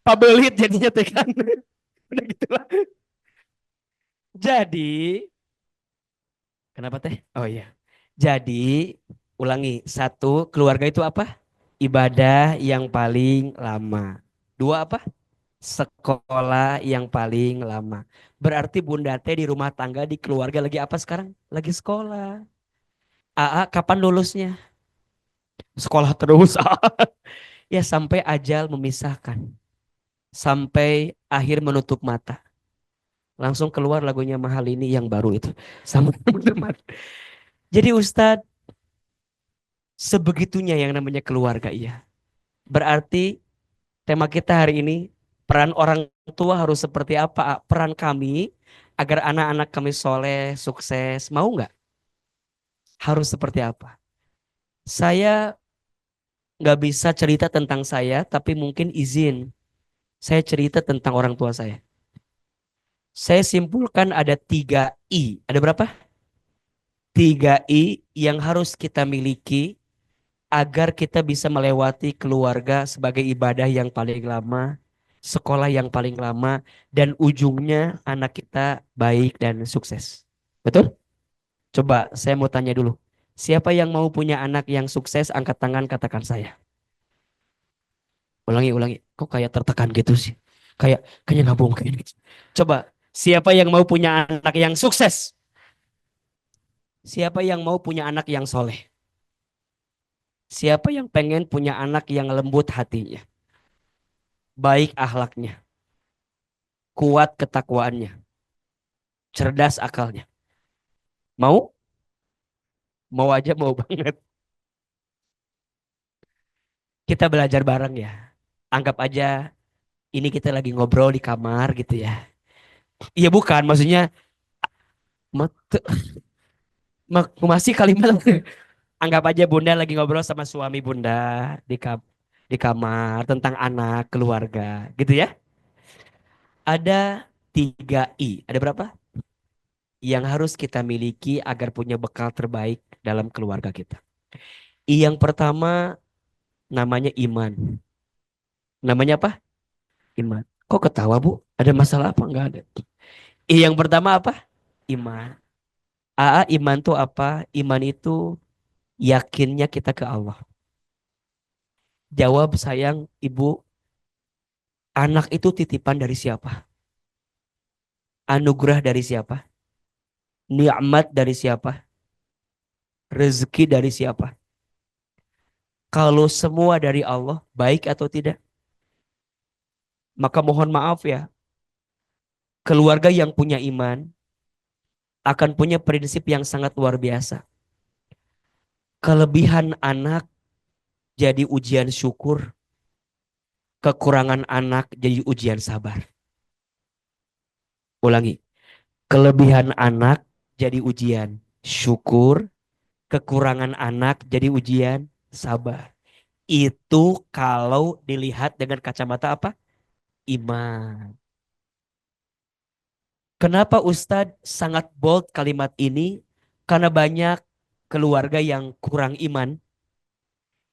Pabelit jadinya tekan. Udah gitulah. Jadi, kenapa teh? Oh iya. Jadi, ulangi. Satu, keluarga itu apa? Ibadah yang paling lama. Dua apa? Sekolah yang paling lama. Berarti Bunda teh di rumah tangga di keluarga lagi apa sekarang? Lagi sekolah. AA kapan lulusnya? Sekolah terus. Ya sampai ajal memisahkan. Sampai akhir menutup mata. Langsung keluar lagunya Mahal ini yang baru itu. Sampai menutup mata. Jadi Ustadz, sebegitunya yang namanya keluarga iya. Berarti tema kita hari ini, peran orang tua harus seperti apa? Peran kami agar anak-anak kami soleh, sukses. Mau nggak? Harus seperti apa? Saya nggak bisa cerita tentang saya, tapi mungkin izin saya cerita tentang orang tua saya. Saya simpulkan ada 3 I. Ada berapa? 3 I yang harus kita miliki agar kita bisa melewati keluarga sebagai ibadah yang paling lama, sekolah yang paling lama, dan ujungnya anak kita baik dan sukses. Betul? Coba saya mau tanya dulu. Siapa yang mau punya anak yang sukses, angkat tangan katakan saya. Ulangi, ulangi. Kok kayak tertekan gitu sih? Kayaknya nggak mungkin. Coba, siapa yang mau punya anak yang sukses? Siapa yang mau punya anak yang soleh? Siapa yang pengen punya anak yang lembut hatinya? Baik akhlaknya, kuat ketakwaannya, cerdas akalnya. Mau? Mau aja mau banget. Kita belajar bareng ya. Anggap aja ini kita lagi ngobrol di kamar gitu ya. Iya bukan, maksudnya masih kalimat. Anggap aja Bunda lagi ngobrol sama suami Bunda di di kamar tentang anak, keluarga, gitu ya. Ada 3 I. Ada berapa? Yang harus kita miliki agar punya bekal terbaik dalam keluarga kita. I yang pertama namanya iman. Namanya apa? Iman. Kok ketawa Bu? Ada masalah apa? Enggak ada. I yang pertama apa? Iman. Iman tuh apa? Iman itu yakinnya kita ke Allah. Jawab sayang ibu, anak itu titipan dari siapa? Anugerah dari siapa? Nikmat dari siapa? Rezeki dari siapa? Kalau semua dari Allah, baik atau tidak? Maka mohon maaf ya, keluarga yang punya iman akan punya prinsip yang sangat luar biasa. Kelebihan anak jadi ujian syukur, kekurangan anak jadi ujian sabar. Ulangi, kelebihan anak jadi ujian syukur, kekurangan anak jadi ujian sabar. Itu kalau dilihat dengan kacamata apa? Iman. Kenapa Ustadz sangat bold kalimat ini? Karena banyak keluarga yang kurang iman,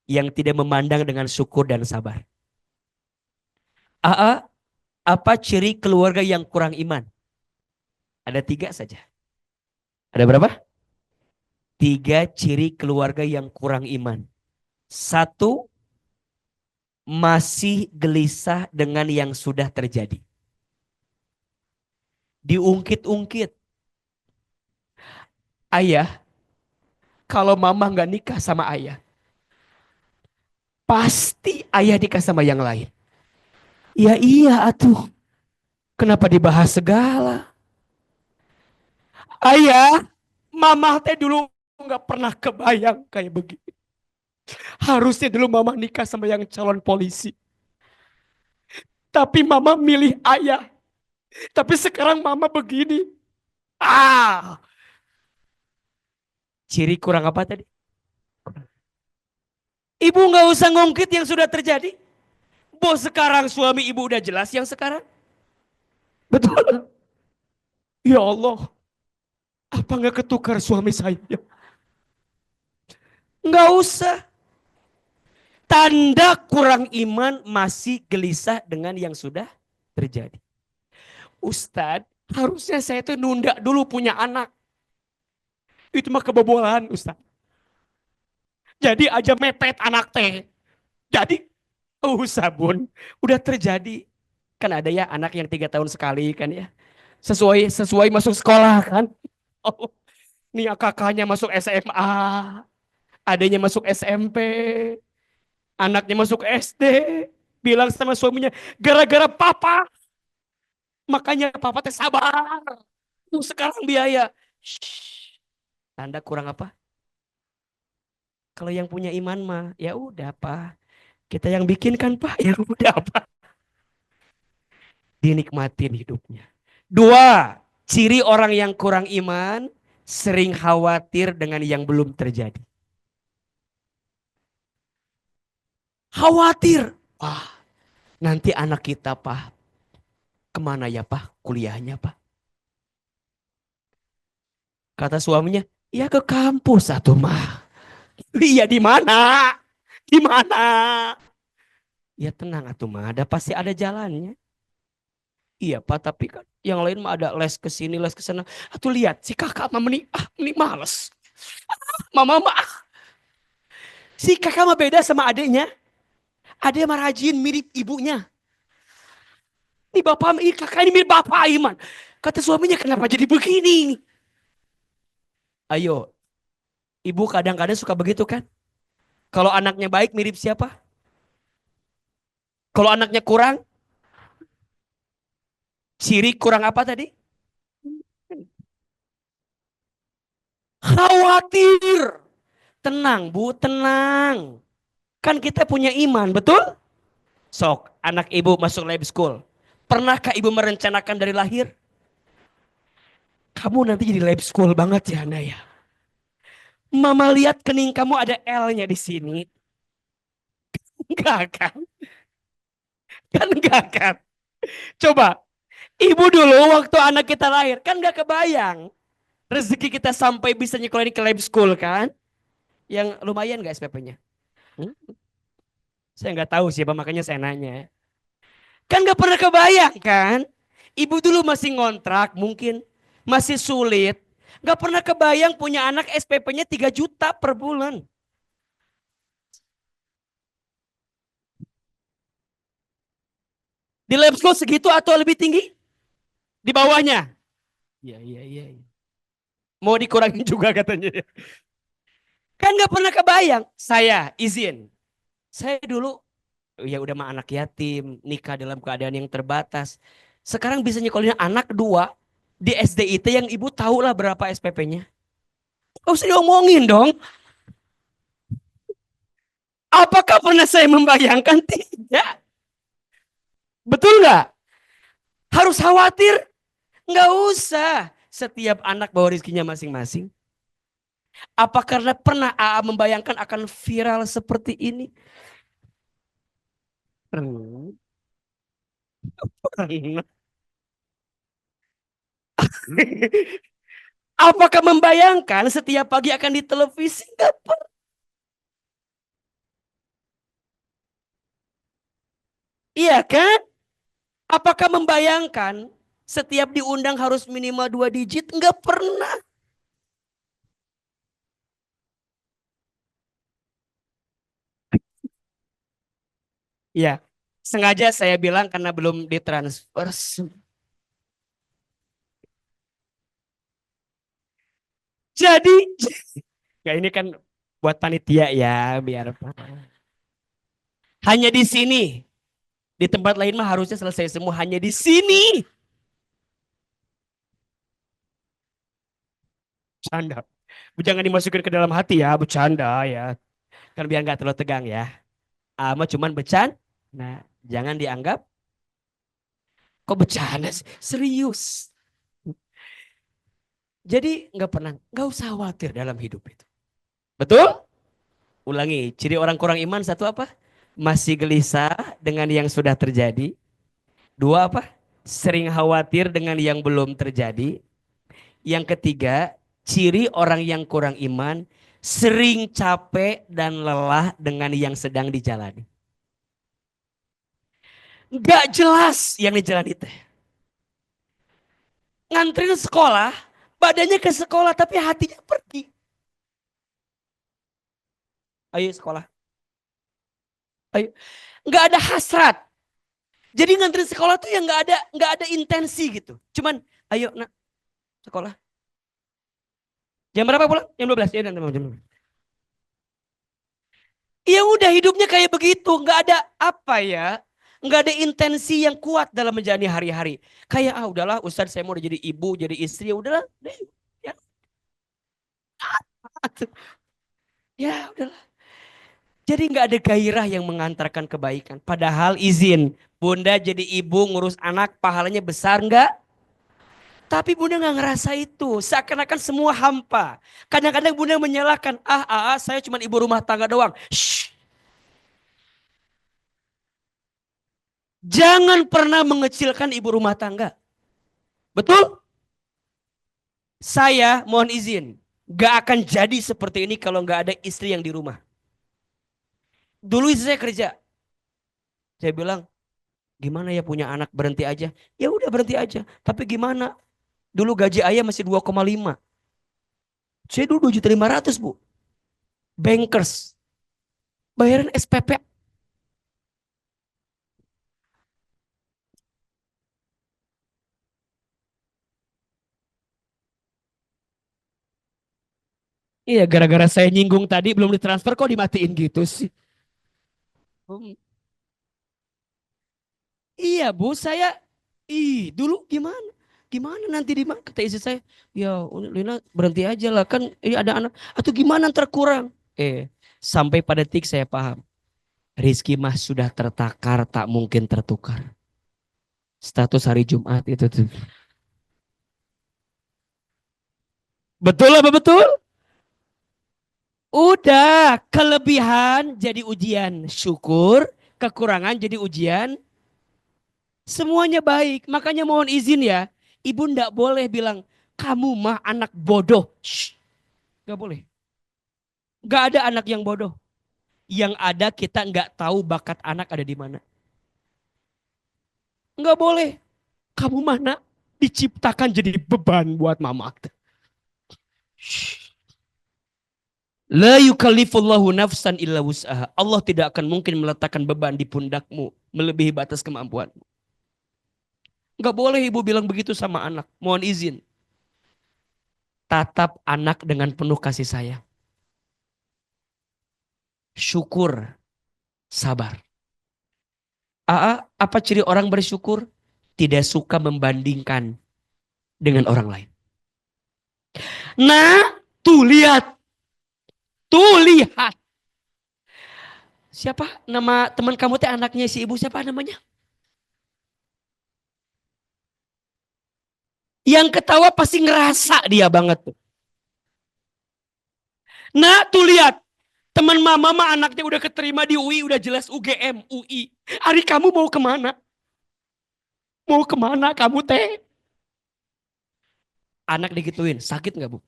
yang tidak memandang dengan syukur dan sabar. AA, apa ciri keluarga yang kurang iman? Ada 3 saja. Ada berapa? 3 ciri keluarga yang kurang iman. Satu, masih gelisah dengan yang sudah terjadi. Diungkit-ungkit. Ayah, kalau mama nggak nikah sama ayah, pasti ayah nikah sama yang lain. Ya iya atuh. Kenapa dibahas segala? Ayah, mama teh dulu nggak pernah kebayang kayak begini. Harusnya dulu mama nikah sama yang calon polisi. Tapi mama milih ayah. Tapi sekarang mama begini. Ah, ciri kurang apa tadi? Ibu nggak usah ngungkit yang sudah terjadi. Bos sekarang suami ibu udah jelas yang sekarang. Betul. Ya Allah, apa nggak ketukar suami saya? Nggak usah. Tanda kurang iman masih gelisah dengan yang sudah terjadi. Ustadz, harusnya saya tuh nunda dulu punya anak. Itu mah kebobolan Ustadz. Jadi aja mepet anak teh. Jadi, sabun. Udah terjadi. Kan ada ya anak yang 3 tahun sekali kan ya. Sesuai masuk sekolah kan. Oh, nih kakaknya masuk SMA. Adanya masuk SMP. Anaknya masuk SD. Bilang sama suaminya, gara-gara papa. Makanya papa teh sabar. Sekarang biaya. Shh. Tanda kurang apa? Kalau yang punya iman mah, ya udah Pak. Kita yang bikin kan Pak, ya udah Pak. Dinikmatin hidupnya. Dua, ciri orang yang kurang iman, sering khawatir dengan yang belum terjadi. Khawatir. Wah, nanti anak kita Pak, kemana ya Pak kuliahnya Pak? Kata suaminya, ya ke kampus satu mah. Iya di mana? Di mana? Ya tenang atuh mah, ada pasti ada jalannya. Iya Pak, tapi kan yang lain mah ada les ke sini, les ke sana. Atuh lihat si kakak mah meni males. Mama mah si kakak mah beda sama adiknya. Adiknya mah rajin mirip ibunya. Ini bapak, ini kakak ini mirip bapak Iman. Kata suaminya kenapa jadi begini? Ayo, ibu kadang-kadang suka begitu kan? Kalau anaknya baik mirip siapa? Kalau anaknya kurang, sirik kurang apa tadi? Khawatir. Tenang bu, tenang. Kan kita punya iman, betul? Sok, anak ibu masuk lab school. Pernahkah ibu merencanakan dari lahir? Kamu nanti jadi lab school banget ya, Naya. Mama lihat kening kamu ada L-nya di sini. Enggak kan? Kan enggak kan? Coba, ibu dulu waktu anak kita lahir, kan enggak kebayang. Rezeki kita sampai bisa nyekolahin ke lab school kan? Yang lumayan gak SPP-nya? Hmm? Saya nggak tahu siapa, makanya saya nanya. Kan gak pernah kebayang kan? Ibu dulu masih ngontrak mungkin. Masih sulit. Gak pernah kebayang punya anak SPP-nya 3 juta per bulan. Di lab school segitu atau lebih tinggi? Di bawahnya? Iya, iya, iya. Mau dikurangin juga katanya. Kan gak pernah kebayang. Saya izin. Saya dulu ya udah mah anak yatim. Nikah dalam keadaan yang terbatas. Sekarang bisa nyekolahnya anak dua. Di SDIT yang ibu tahu lah berapa SPP-nya. Gak usah diomongin dong. Apakah pernah saya membayangkan? Tidak. Betul nggak? Harus khawatir? Nggak usah. Setiap anak bawa rezekinya masing-masing. Apa karena pernah AA membayangkan akan viral seperti ini? Pernah. Pernah. Apakah membayangkan setiap pagi akan di televisi? Nggak pernah. Iya kan? Apakah membayangkan setiap diundang harus minimal 2 digit? Nggak pernah. Iya. Sengaja saya bilang karena belum ditransfer. Jadi, ya ini kan buat panitia ya, biar hanya di sini. Di tempat lain mah harusnya selesai semua, hanya di sini. Bercanda. Jangan dimasukin ke dalam hati ya, bercanda ya. Kan biar nggak terlalu tegang ya. Ama cuman bercanda. Nah, jangan dianggap kok bercanda sih? Serius. Jadi nggak pernah, nggak usah khawatir dalam hidup itu. Betul? Ulangi, ciri orang kurang iman satu apa? Masih gelisah dengan yang sudah terjadi. Dua apa? Sering khawatir dengan yang belum terjadi. Yang ketiga, ciri orang yang kurang iman, sering capek dan lelah dengan yang sedang dijalani. Gak jelas yang dijalani teh. Nganterin sekolah, badannya ke sekolah tapi hatinya pergi. Ayo sekolah, ayo. Nggak ada hasrat. Jadi nganterin sekolah tuh ya nggak ada intensi gitu. Cuman ayo nak sekolah. Jam berapa pulang? Jam 12. Ya udah jam 12. Ya udah hidupnya kayak begitu, nggak ada apa ya, nggak ada intensi yang kuat dalam menjalani hari-hari. Kayak udahlah Ustadz saya mau udah jadi ibu, jadi istri, ya udahlah, deh, ya, ya udahlah. Jadi nggak ada gairah yang mengantarkan kebaikan. Padahal izin, bunda jadi ibu ngurus anak, pahalanya besar nggak? Tapi bunda nggak ngerasa itu, seakan-akan semua hampa. Kadang-kadang bunda menyalahkan, saya cuma ibu rumah tangga doang. Shh, jangan pernah mengecilkan ibu rumah tangga. Betul? Saya mohon izin, gak akan jadi seperti ini kalau gak ada istri yang di rumah. Dulu istri saya kerja, saya bilang, gimana ya punya anak berhenti aja? Ya udah berhenti aja. Tapi gimana? Dulu gaji ayah masih 2,5. Saya dulu 2,5 juta, Bu. Bankers, bayaran SPP. Iya, gara-gara saya nyinggung tadi belum ditransfer kok dimatiin gitu sih. Hmm. Iya Bu, dulu gimana? Gimana nanti di mana? Kata istri saya, ya Lina berhenti aja lah kan ini ada anak. Atau gimana ntar kurang? Sampai pada titik saya paham. Rizki mah sudah tertakar, tak mungkin tertukar. Status hari Jumat itu tuh. Betul apa betul? Udah, kelebihan jadi ujian syukur, kekurangan jadi ujian. Semuanya baik. Makanya mohon izin ya. Ibu ndak boleh bilang, kamu mah anak bodoh. Shh, nggak boleh. Nggak ada anak yang bodoh. Yang ada kita nggak tahu bakat anak ada di mana. Nggak boleh. Kamu mana diciptakan jadi beban buat mama. Shh. La yukallifullahu nafsan illa wus'aha. Allah tidak akan mungkin meletakkan beban di pundakmu melebihi batas kemampuan. Nggak boleh ibu bilang begitu sama anak. Mohon izin. Tatap anak dengan penuh kasih sayang. Syukur, sabar. Apa ciri orang bersyukur? Tidak suka membandingkan dengan orang lain. Nah, tuh lihat. Tuh lihat. Siapa nama teman kamu teh anaknya si ibu siapa namanya? Yang ketawa pasti ngerasa dia banget tuh. Nah, tuh lihat. Teman mama mah anaknya udah keterima di UI, udah jelas UGM, UI. Hari kamu mau kemana? Mau kemana kamu teh? Anak digituin, sakit nggak bu?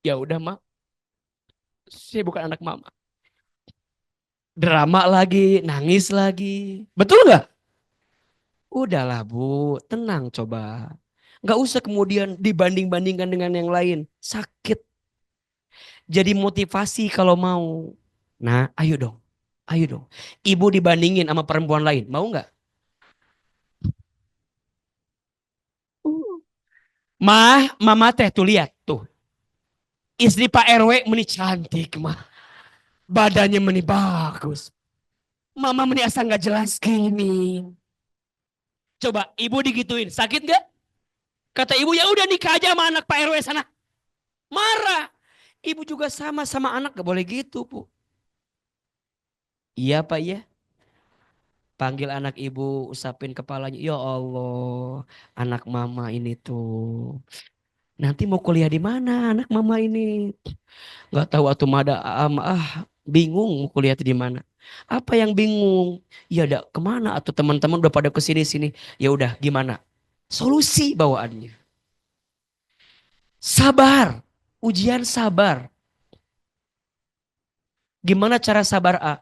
Ya udah mak, saya bukan anak mama. Drama lagi, nangis lagi. Betul nggak? Udahlah bu, tenang coba. Nggak usah kemudian dibanding-bandingkan dengan yang lain. Sakit. Jadi motivasi kalau mau. Nah, ayo dong. Ayo dong. Ibu dibandingin sama perempuan lain. Mau nggak? Mama teh tuh lihat tuh. Istri Pak RW meni cantik mah. Badannya meni bagus. Mama meni asal nggak jelas gini. Coba ibu digituin, sakit nggak? Kata ibu ya udah nikah aja sama anak Pak RW sana. Marah. Ibu juga sama anak gak boleh gitu bu. Iya pak ya. Panggil anak ibu, usapin kepalanya. Ya Allah, anak mama ini tuh. Nanti mau kuliah di mana anak mama ini? Gak tahu atau ada bingung mau kuliah di mana. Apa yang bingung? Ya ada kemana? Atau teman-teman udah pada kesini-sini. Ya udah gimana? Solusi bawaannya. Sabar. Ujian sabar. Gimana cara sabar A?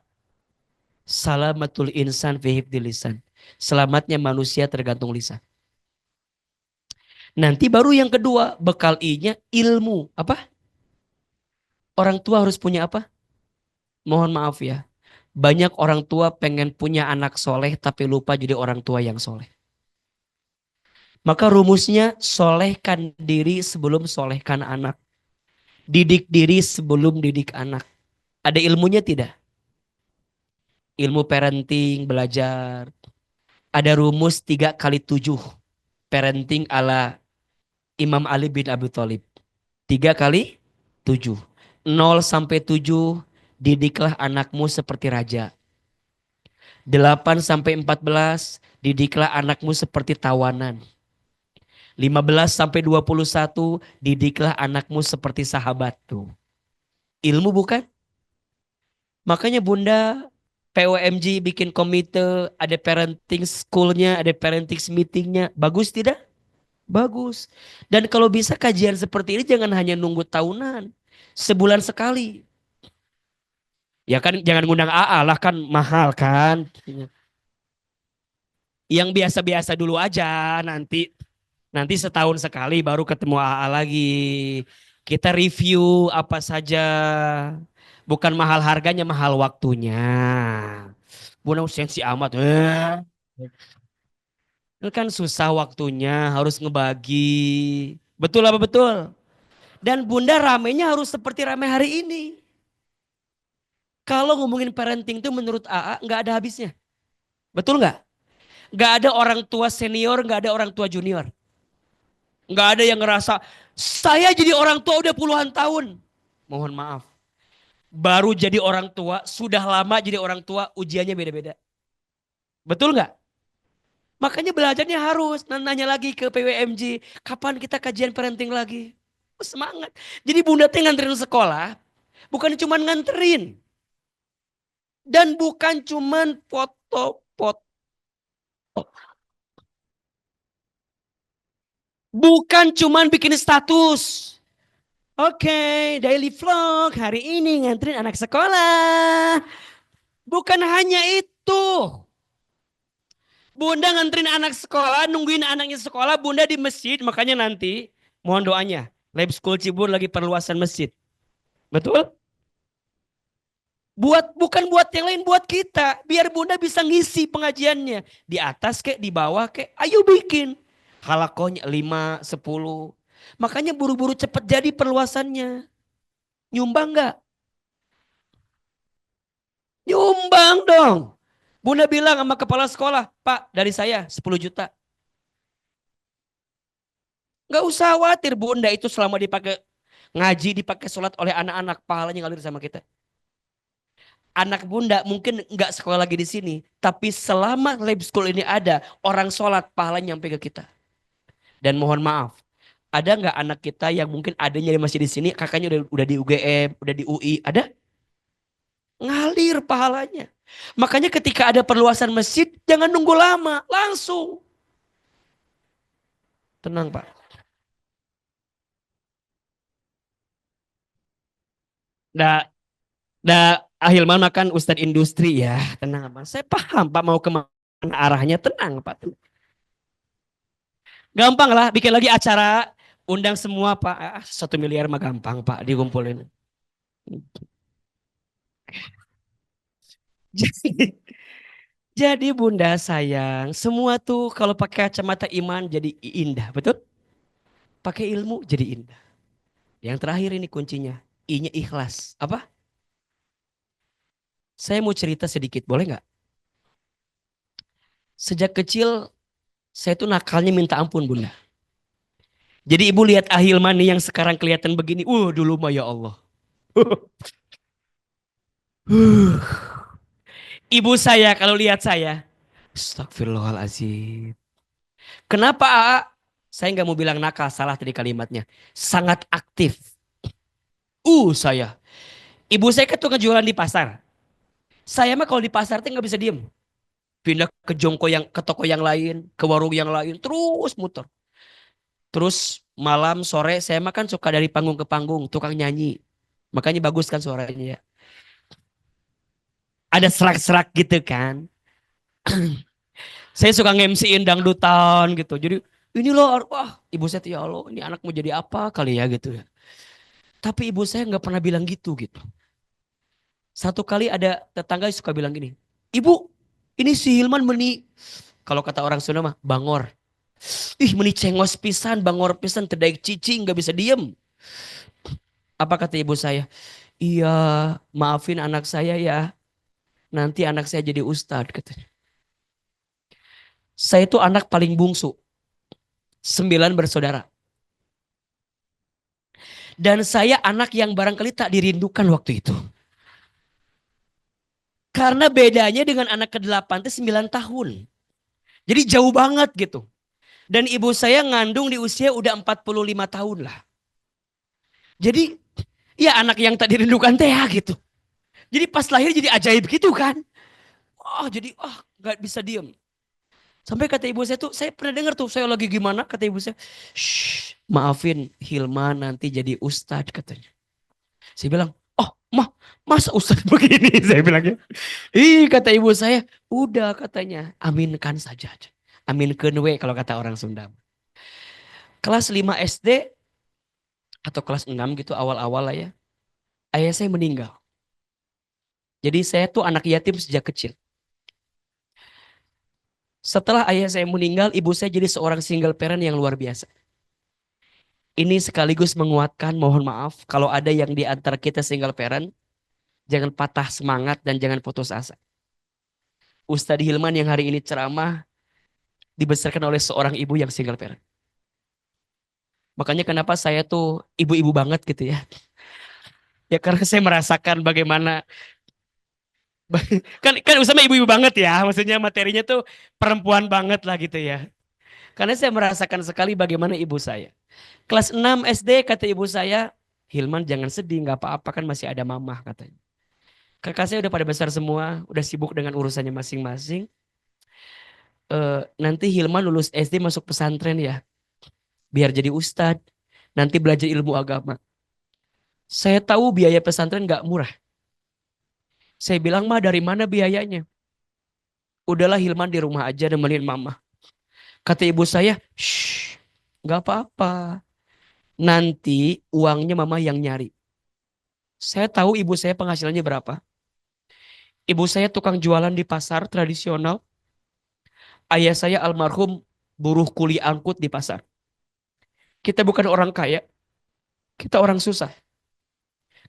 Salamatul insan fi hifdil lisan. Selamatnya manusia tergantung lisan. Nanti baru yang kedua, bekal I-nya ilmu. Apa? Orang tua harus punya apa? Mohon maaf ya. Banyak orang tua pengen punya anak soleh tapi lupa jadi orang tua yang soleh. Maka rumusnya solehkan diri sebelum solehkan anak. Didik diri sebelum didik anak. Ada ilmunya tidak? Ilmu parenting, belajar. Ada rumus 3 kali 7. Parenting ala Imam Ali bin Abi Thalib. 3 kali 7. 0 sampai 7, didiklah anakmu seperti raja. 8 sampai 14, didiklah anakmu seperti tawanan. 15 sampai 21, didiklah anakmu seperti sahabat tuh. Ilmu bukan? Makanya Bunda POMG bikin komite, ada parenting schoolnya, ada parenting meetingnya. Bagus tidak? Bagus. Dan kalau bisa kajian seperti ini jangan hanya nunggu tahunan. Sebulan sekali. Ya kan jangan ngundang AA lah kan mahal kan. Yang biasa-biasa dulu aja nanti. Nanti setahun sekali baru ketemu AA lagi. Kita review apa saja. Bukan mahal harganya, mahal waktunya. Bunda sensi amat. Itu kan susah waktunya, harus ngebagi. Betul apa betul? Dan Bunda ramenya harus seperti rame hari ini. Kalau ngomongin parenting itu menurut AA nggak ada habisnya. Betul nggak? Nggak ada orang tua senior, nggak ada orang tua junior. Nggak ada yang ngerasa, saya jadi orang tua udah puluhan tahun. Mohon maaf. Baru jadi orang tua, sudah lama jadi orang tua, ujiannya beda-beda. Betul nggak? Makanya belajarnya harus. Nanya lagi ke PWMG, kapan kita kajian parenting lagi? Semangat. Jadi bunda teh nganterin sekolah, bukan cuma nganterin. Dan bukan cuma foto-foto. Bukan cuma bikin status. Oke, daily vlog hari ini nganterin anak sekolah. Bukan hanya itu. Bunda nganterin anak sekolah, nungguin anaknya sekolah, bunda di masjid, makanya nanti mohon doanya. Lab School Cibur lagi perluasan masjid. Betul? Bukan buat yang lain, buat kita. Biar bunda bisa ngisi pengajiannya. Di atas kek, di bawah kek, ayo bikin. Halakohnya 5, 10. Makanya buru-buru cepet jadi perluasannya. Nyumbang nggak? Nyumbang dong. Bunda bilang sama kepala sekolah, Pak dari saya 10 juta. Nggak usah khawatir bunda itu selama dipakai ngaji, dipakai sholat oleh anak-anak, pahalanya ngalir sama kita. Anak bunda mungkin nggak sekolah lagi di sini, tapi selama lab school ini ada, orang sholat pahalanya nyampe ke kita. Dan mohon maaf, ada nggak anak kita yang mungkin adanya masih di sini, kakaknya udah di UGM, udah di UI, ada? Ngalir pahalanya. Makanya ketika ada perluasan masjid, jangan nunggu lama, langsung. Tenang Pak. Nah, nah, Ahilman makan Ustadz Industri ya, tenang Pak. Saya paham Pak mau kemana arahnya, tenang Pak. Gampang lah, bikin lagi acara, undang semua Pak. 1 miliar mah gampang Pak, dikumpulin. Jadi, jadi Bunda sayang, semua tuh kalau pakai kacamata iman jadi indah, betul? Pakai ilmu jadi indah. Yang terakhir ini kuncinya, I-nya ikhlas. Apa? Saya mau cerita sedikit, boleh nggak? Sejak kecil, saya tuh nakalnya minta ampun Bunda. Jadi ibu lihat Ahilman nih yang sekarang kelihatan begini, dulu mah ya Allah. Ibu saya kalau lihat saya, astagfirullahaladzim. Kenapa AA? Saya nggak mau bilang nakal, salah tadi kalimatnya. Sangat aktif. Saya. Ibu saya kan tuh ngejualan di pasar. Saya mah kalau di pasar teh nggak bisa diem. Pindah ke ke toko yang lain, ke warung yang lain, terus muter. Terus malam sore saya mah kan suka dari panggung ke panggung, tukang nyanyi. Makanya bagus kan suaranya ya. Ada serak-serak gitu kan. Saya suka nge-MC-in dangdutan gitu. Jadi ini loh, wah ibu saya tuh ya Allah, ini anak mau jadi apa kali ya gitu ya. Tapi ibu saya nggak pernah bilang gitu. Satu kali ada tetangga yang suka bilang gini, ibu ini si Hilman meni, kalau kata orang Sunda mah bangor. Ih meni cengos pisan, bangor pisan, tedaik cicing nggak bisa diem. Apa kata ibu saya? Iya, maafin anak saya ya. Nanti anak saya jadi ustadz katanya. Saya itu anak paling bungsu, 9 bersaudara. Dan saya anak yang barangkali tak dirindukan waktu itu. Karena bedanya dengan anak ke-8 itu 9 tahun. Jadi jauh banget gitu. Dan ibu saya ngandung di usia udah 45 tahun lah. Jadi ya anak yang tak dirindukan teh ya gitu. Jadi pas lahir jadi ajaib gitu kan. Oh jadi gak bisa diem. Sampai kata ibu saya tuh, saya pernah dengar tuh, saya lagi gimana, kata ibu saya, shh, maafin Hilman nanti jadi ustadz katanya. Saya bilang, oh mah, masa ustadz begini? Saya bilangnya. Ih kata ibu saya, udah katanya, aminkan saja. Aminkan we kalau kata orang Sunda. Kelas 5 SD atau kelas 6 gitu awal-awal lah ya, ayah saya meninggal. Jadi saya tuh anak yatim sejak kecil. Setelah ayah saya meninggal, ibu saya jadi seorang single parent yang luar biasa. Ini sekaligus menguatkan, mohon maaf, kalau ada yang di antara kita single parent, jangan patah semangat dan jangan putus asa. Ustadz Hilman yang hari ini ceramah, dibesarkan oleh seorang ibu yang single parent. Makanya kenapa saya tuh ibu-ibu banget gitu ya. Ya karena saya merasakan bagaimana, kan kan Ustadz ibu-ibu banget ya, maksudnya materinya tuh perempuan banget lah gitu ya. Karena saya merasakan sekali bagaimana ibu saya. Kelas 6 SD kata ibu saya, Hilman jangan sedih, nggak apa-apa kan masih ada mamah katanya. Kakak saya udah pada besar semua, udah sibuk dengan urusannya masing-masing. Nanti Hilman lulus SD masuk pesantren ya, biar jadi ustadz. Nanti belajar ilmu agama. Saya tahu biaya pesantren nggak murah. Saya bilang mah dari mana biayanya? Udahlah Hilman di rumah aja nemenin mama. Kata ibu saya, shh, nggak apa-apa. Nanti uangnya mama yang nyari. Saya tahu ibu saya penghasilannya berapa. Ibu saya tukang jualan di pasar tradisional. Ayah saya almarhum buruh kuli angkut di pasar. Kita bukan orang kaya, kita orang susah.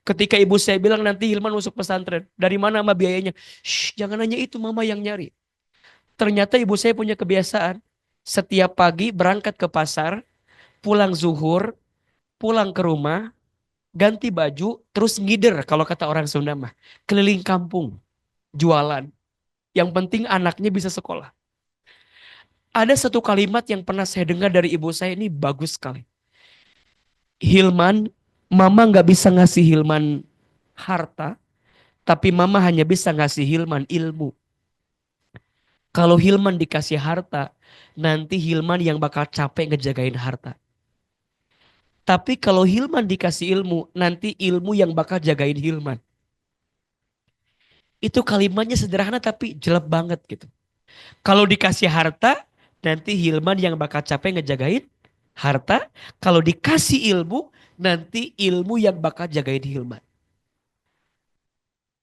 Ketika ibu saya bilang nanti Hilman masuk pesantren, dari mana mama biayanya? Shh, jangan nanya itu, mama yang nyari. Ternyata ibu saya punya kebiasaan. Setiap pagi berangkat ke pasar, pulang zuhur, pulang ke rumah, ganti baju, terus ngider kalau kata orang Sunda mah. Keliling kampung, jualan. Yang penting anaknya bisa sekolah. Ada satu kalimat yang pernah saya dengar dari ibu saya ini bagus sekali. Hilman, mama nggak bisa ngasih Hilman harta, tapi mama hanya bisa ngasih Hilman ilmu. Kalau Hilman dikasih harta, nanti Hilman yang bakal capek ngejagain harta. Tapi kalau Hilman dikasih ilmu, nanti ilmu yang bakal jagain Hilman. Itu kalimatnya sederhana tapi jelek banget gitu. Kalau dikasih harta, nanti Hilman yang bakal capek ngejagain harta. Kalau dikasih ilmu, nanti ilmu yang bakal jagain Hilman.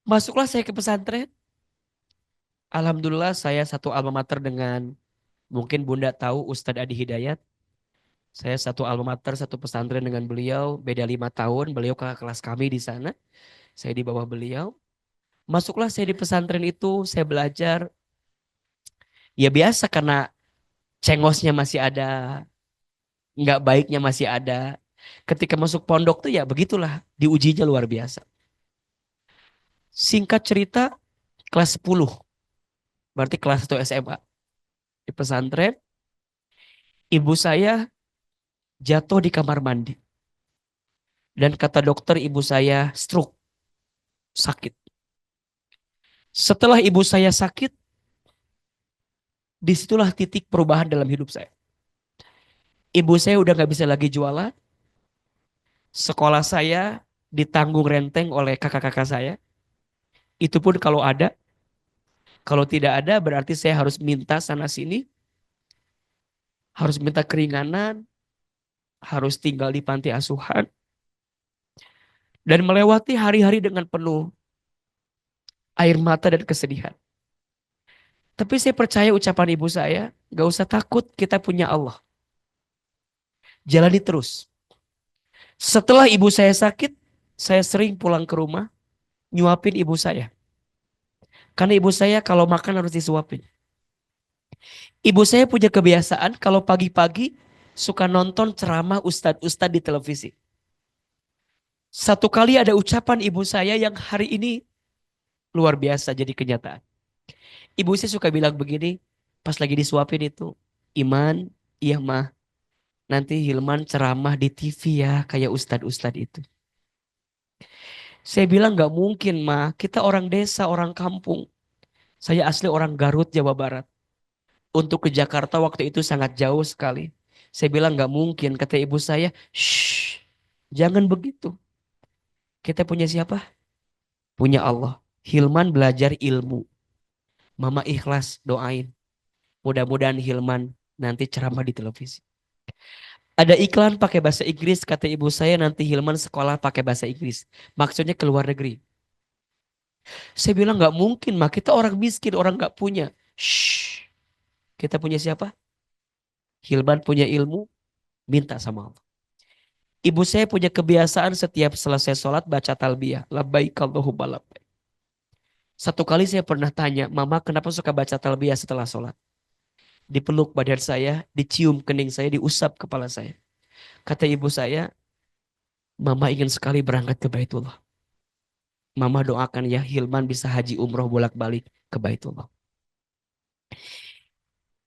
Masuklah saya ke pesantren. Alhamdulillah saya satu alma mater dengan, mungkin Bunda tahu Ustadz Adi Hidayat. Saya satu alma mater, satu pesantren dengan beliau. Beda 5 tahun, beliau ke kelas kami di sana. Saya di bawah beliau. Masuklah saya di pesantren itu, saya belajar. Ya biasa karena cengosnya masih ada, nggak baiknya masih ada. Ketika masuk pondok tuh ya begitulah, diujinya luar biasa. Singkat cerita, kelas 10, berarti kelas 1 SMA. Di pesantren, ibu saya jatuh di kamar mandi. Dan kata dokter ibu saya stroke, sakit. Setelah ibu saya sakit, disitulah titik perubahan dalam hidup saya. Ibu saya udah gak bisa lagi jualan. Sekolah saya ditanggung renteng oleh kakak-kakak saya. Itu pun kalau ada. Kalau tidak ada berarti saya harus minta sana sini. Harus minta keringanan. Harus tinggal di panti asuhan. Dan melewati hari-hari dengan penuh air mata dan kesedihan. Tapi saya percaya ucapan ibu saya. Gak usah takut, kita punya Allah. Jalani terus. Setelah ibu saya sakit, saya sering pulang ke rumah. Nyuapin ibu saya. Karena ibu saya kalau makan harus disuapin. Ibu saya punya kebiasaan kalau pagi-pagi suka nonton ceramah ustadz-ustadz di televisi. Satu kali ada ucapan ibu saya yang hari ini luar biasa jadi kenyataan. Ibu saya suka bilang begini, pas lagi disuapin itu, Iman, iya mah, nanti Hilman ceramah di TV ya kayak ustadz-ustadz itu. Saya bilang gak mungkin mah, kita orang desa, orang kampung. Saya asli orang Garut, Jawa Barat. Untuk ke Jakarta waktu itu sangat jauh sekali. Saya bilang gak mungkin, kata ibu saya, shh, jangan begitu. Kita punya siapa? Punya Allah. Hilman belajar ilmu. Mama ikhlas doain. Mudah-mudahan Hilman nanti ceramah di televisi. Ada iklan pakai bahasa Inggris, kata ibu saya nanti Hilman sekolah pakai bahasa Inggris. Maksudnya ke luar negeri. Saya bilang nggak mungkin, mah kita orang miskin, orang nggak punya. Shh, kita punya siapa? Hilman punya ilmu, minta sama Allah. Ibu saya punya kebiasaan setiap selesai sholat baca talbiyah. Labbaik Allahumma labbaik. Satu kali saya pernah tanya, Mama kenapa suka baca talbiyah setelah sholat? Dipeluk badan saya, dicium kening saya, diusap kepala saya. Kata ibu saya, Mama ingin sekali berangkat ke Baitullah. Mama doakan ya Hilman bisa haji umroh bolak-balik ke Baitullah.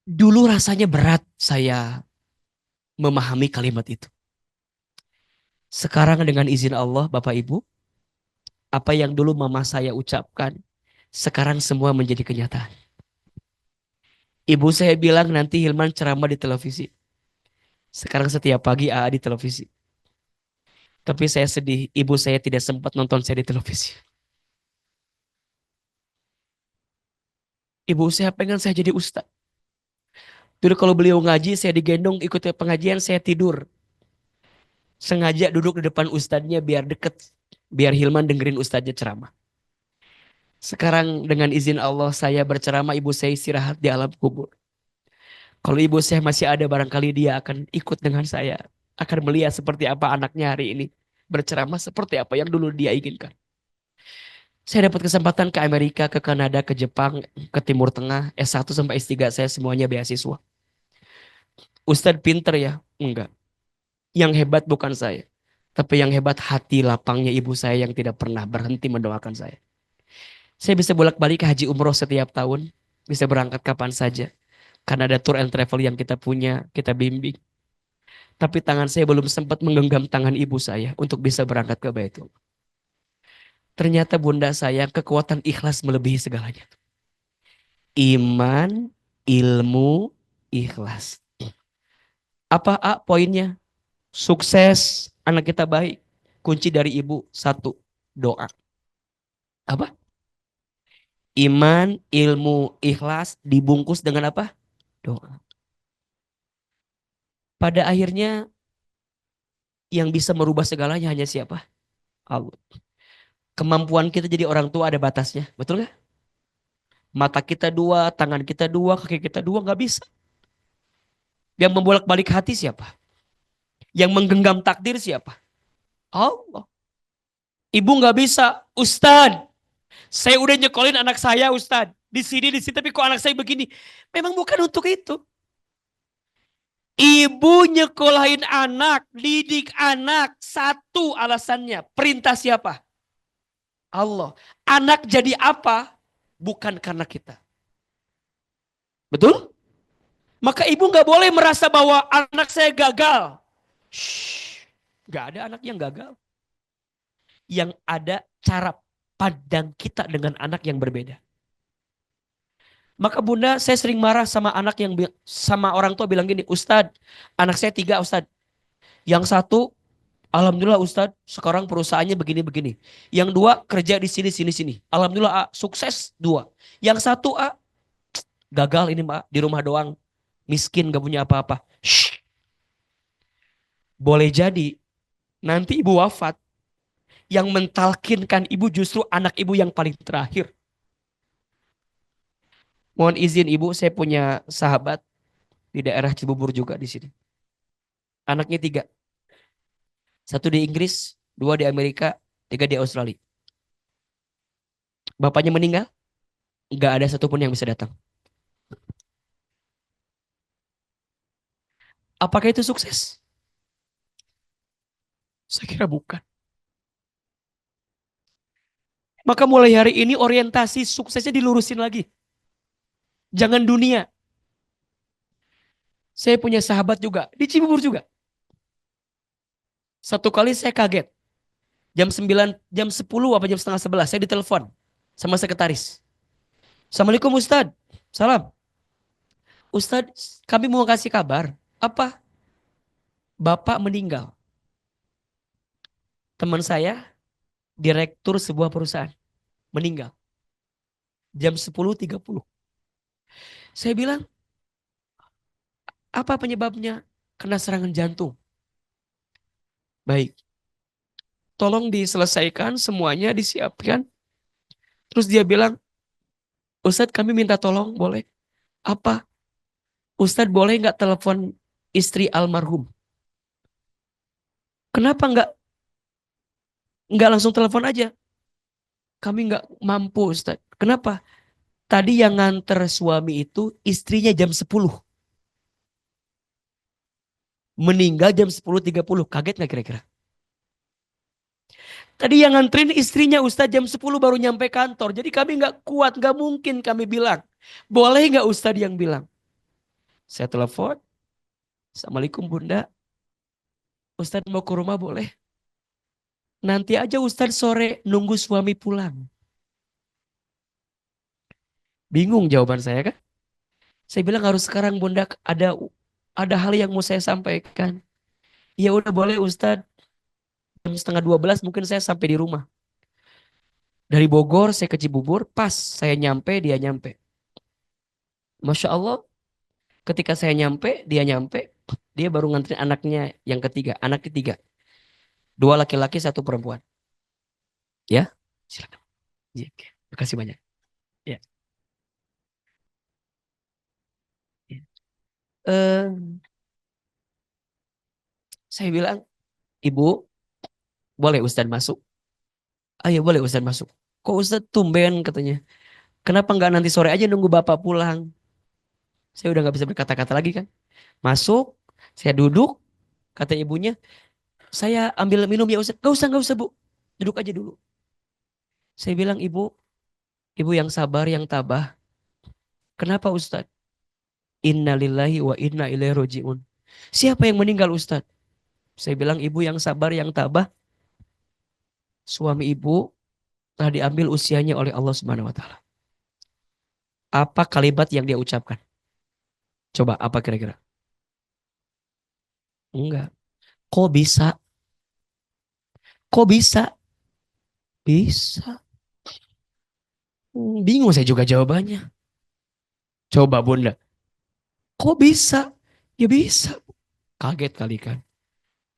Dulu rasanya berat saya memahami kalimat itu. Sekarang dengan izin Allah Bapak Ibu, apa yang dulu mama saya ucapkan, sekarang semua menjadi kenyataan. Ibu saya bilang nanti Hilman ceramah di televisi. Sekarang setiap pagi AA di televisi. Tapi saya sedih, ibu saya tidak sempat nonton saya di televisi. Ibu saya pengen saya jadi ustaz. Dulu kalau beliau ngaji, saya digendong ikut pengajian, saya tidur. Sengaja duduk di depan ustadznya biar deket. Biar Hilman dengerin ustadznya ceramah. Sekarang dengan izin Allah saya berceramah, ibu saya istirahat di alam kubur. Kalau ibu saya masih ada barangkali dia akan ikut dengan saya. Akan melihat seperti apa anaknya hari ini. Berceramah seperti apa yang dulu dia inginkan. Saya dapat kesempatan ke Amerika, ke Kanada, ke Jepang, ke Timur Tengah. S1 sampai S3 saya semuanya beasiswa. Ustadz pinter ya? Enggak. Yang hebat bukan saya. Tapi yang hebat hati lapangnya ibu saya yang tidak pernah berhenti mendoakan saya. Saya bisa bolak-balik ke haji umroh setiap tahun. Bisa berangkat kapan saja. Karena ada tour and travel yang kita punya, kita bimbing. Tapi tangan saya belum sempat menggenggam tangan ibu saya untuk bisa berangkat ke Baitul. Ternyata bunda saya kekuatan ikhlas melebihi segalanya. Iman, ilmu, ikhlas. Apa poinnya? Sukses, anak kita baik. Kunci dari ibu, satu, doa. Apa? Iman, ilmu, ikhlas dibungkus dengan apa? Doa. Pada akhirnya yang bisa merubah segalanya hanya siapa? Allah. Kemampuan kita jadi orang tua ada batasnya, betul nggak? Mata kita dua, tangan kita dua, kaki kita dua, nggak bisa. Yang membolak-balik hati siapa? Yang menggenggam takdir siapa? Allah. Ibu nggak bisa, Ustad. Saya udah nyekolin anak saya, Ustad. Di sini, tapi kok anak saya begini? Memang bukan untuk itu. Ibu nyekolahin anak, didik anak, satu alasannya. Perintah siapa? Allah. Anak jadi apa? Bukan karena kita. Betul? Maka ibu nggak boleh merasa bahwa anak saya gagal. Shh, nggak ada anak yang gagal. Yang ada cara pandang kita dengan anak yang berbeda. Maka bunda, saya sering marah sama anak yang sama orang tua bilang gini, Ustadz, anak saya tiga Ustadz. Yang satu, alhamdulillah Ustadz, sekarang perusahaannya begini-begini. Yang dua, kerja di sini, sini, sini. Alhamdulillah, sukses dua. Yang satu, gagal ini Mbak, di rumah doang. Miskin, gak punya apa-apa. Shh, boleh jadi nanti ibu wafat, yang mentalkinkan ibu justru anak ibu yang paling terakhir. Mohon izin ibu, saya punya sahabat di daerah Cibubur juga di sini. Anaknya tiga. Satu di Inggris, dua di Amerika, tiga di Australia. Bapaknya meninggal, nggak ada satupun yang bisa datang. Apakah itu sukses? Saya kira bukan. Maka mulai hari ini orientasi suksesnya dilurusin lagi. Jangan dunia. Saya punya sahabat juga, di Cibubur juga. Satu kali saya kaget. Jam 9, jam 10 apa jam 10:30 saya ditelepon sama sekretaris. Assalamualaikum Ustadz. Salam. Ustadz, kami mau kasih kabar. Apa? Bapak meninggal. Teman saya, direktur sebuah perusahaan, meninggal. Jam 10:30. Saya bilang, apa penyebabnya? Kena serangan jantung. Baik, tolong diselesaikan semuanya, disiapkan. Terus dia bilang, Ustadz kami minta tolong, boleh? Apa? Ustadz boleh nggak telepon istri almarhum? Kenapa nggak langsung telepon aja? Kami nggak mampu Ustadz. Kenapa? Tadi yang nganter suami itu istrinya jam 10. Meninggal jam 10:30. Kaget nggak kira-kira? Tadi yang nganterin istrinya Ustadz jam 10 baru nyampe kantor. Jadi kami nggak kuat, nggak mungkin kami bilang. Boleh nggak Ustadz yang bilang? Saya telepon. Assalamualaikum Bunda. Ustadz mau ke rumah boleh? Nanti aja Ustadz sore nunggu suami pulang. Bingung jawaban saya kan? Saya bilang harus sekarang Bunda, ada hal yang mau saya sampaikan. Ya udah boleh Ustadz. Jam 11:30 mungkin saya sampai di rumah. Dari Bogor saya ke Cibubur, pas saya nyampe dia nyampe. Masya Allah, ketika saya nyampe, dia nyampe, dia baru nganterin anaknya yang ketiga, anak ketiga. Dua laki-laki, satu perempuan. Ya, silakan. Ya, oke. Terima kasih banyak. Ya. Ya. Eh, saya bilang, Ibu, boleh Ustadz masuk? Ayo boleh Ustadz masuk. Kok Ustadz tumben katanya. Kenapa nggak nanti sore aja nunggu Bapak pulang? Saya udah nggak bisa berkata-kata lagi kan. Masuk, saya duduk, kata ibunya, saya ambil minum ya Ustadz. Gak usah Bu. Duduk aja dulu. Saya bilang, ibu yang sabar, yang tabah. Kenapa Ustadz? Innalillahi wa inna ilaihi roji'un. Siapa yang meninggal Ustadz? Saya bilang, ibu yang sabar, yang tabah. Suami ibu telah diambil usianya oleh Allah Subhanahu wa taala. Apa kalimat yang dia ucapkan? Coba apa kira-kira? Enggak. Kok bisa? Kok bisa? Bisa. Bingung saya juga jawabannya. Coba Bunda. Kok bisa? Ya bisa. Kaget kali kan.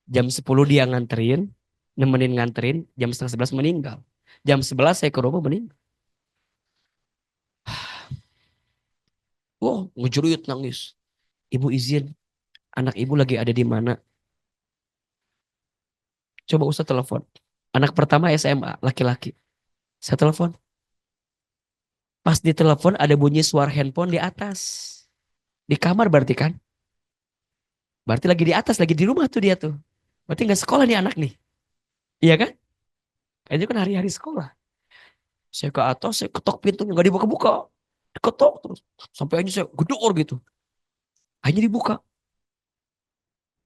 Jam 10 dia nganterin, nemenin nganterin, jam 10:30 meninggal. Jam 11 saya ke rumah meninggal. Wah, ngejerit nangis. Ibu izin, anak ibu lagi ada di mana? Coba Ustaz telepon. Anak pertama SMA, laki-laki. Saya telepon. Pas ditelepon ada bunyi suara handphone di atas. Di kamar berarti kan? Berarti lagi di atas, lagi di rumah tuh dia tuh. Berarti nggak sekolah nih anak nih. Iya kan? Kayaknya kan hari-hari sekolah. Saya ke atas, saya ketok pintunya, nggak dibuka-buka. Diketok terus. Sampai akhirnya saya gedor gitu. Akhirnya dibuka.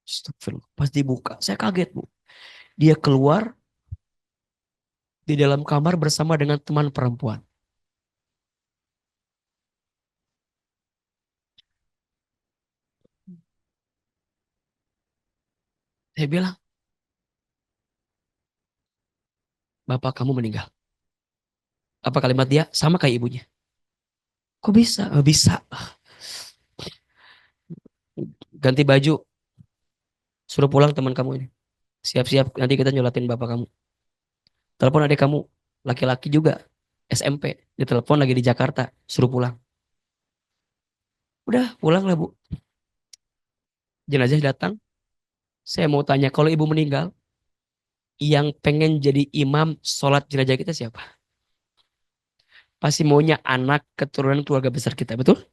Astagfirullah. Pas dibuka, saya kaget Bu. Dia keluar di dalam kamar bersama dengan teman perempuan. Saya bilang, bapak kamu meninggal. Apa kalimat dia? Sama kayak ibunya. Kok bisa? "Oh, bisa. Ganti baju, suruh pulang teman kamu ini. Siap-siap, nanti kita nyolatin bapak kamu. Telepon adik kamu, laki-laki juga, SMP. Ditelepon lagi di Jakarta, suruh pulang. Udah, pulang lah bu. Jenazah datang, saya mau tanya, kalau ibu meninggal, yang pengen jadi imam sholat jenazah kita siapa? Pasti maunya anak keturunan keluarga besar kita, betul?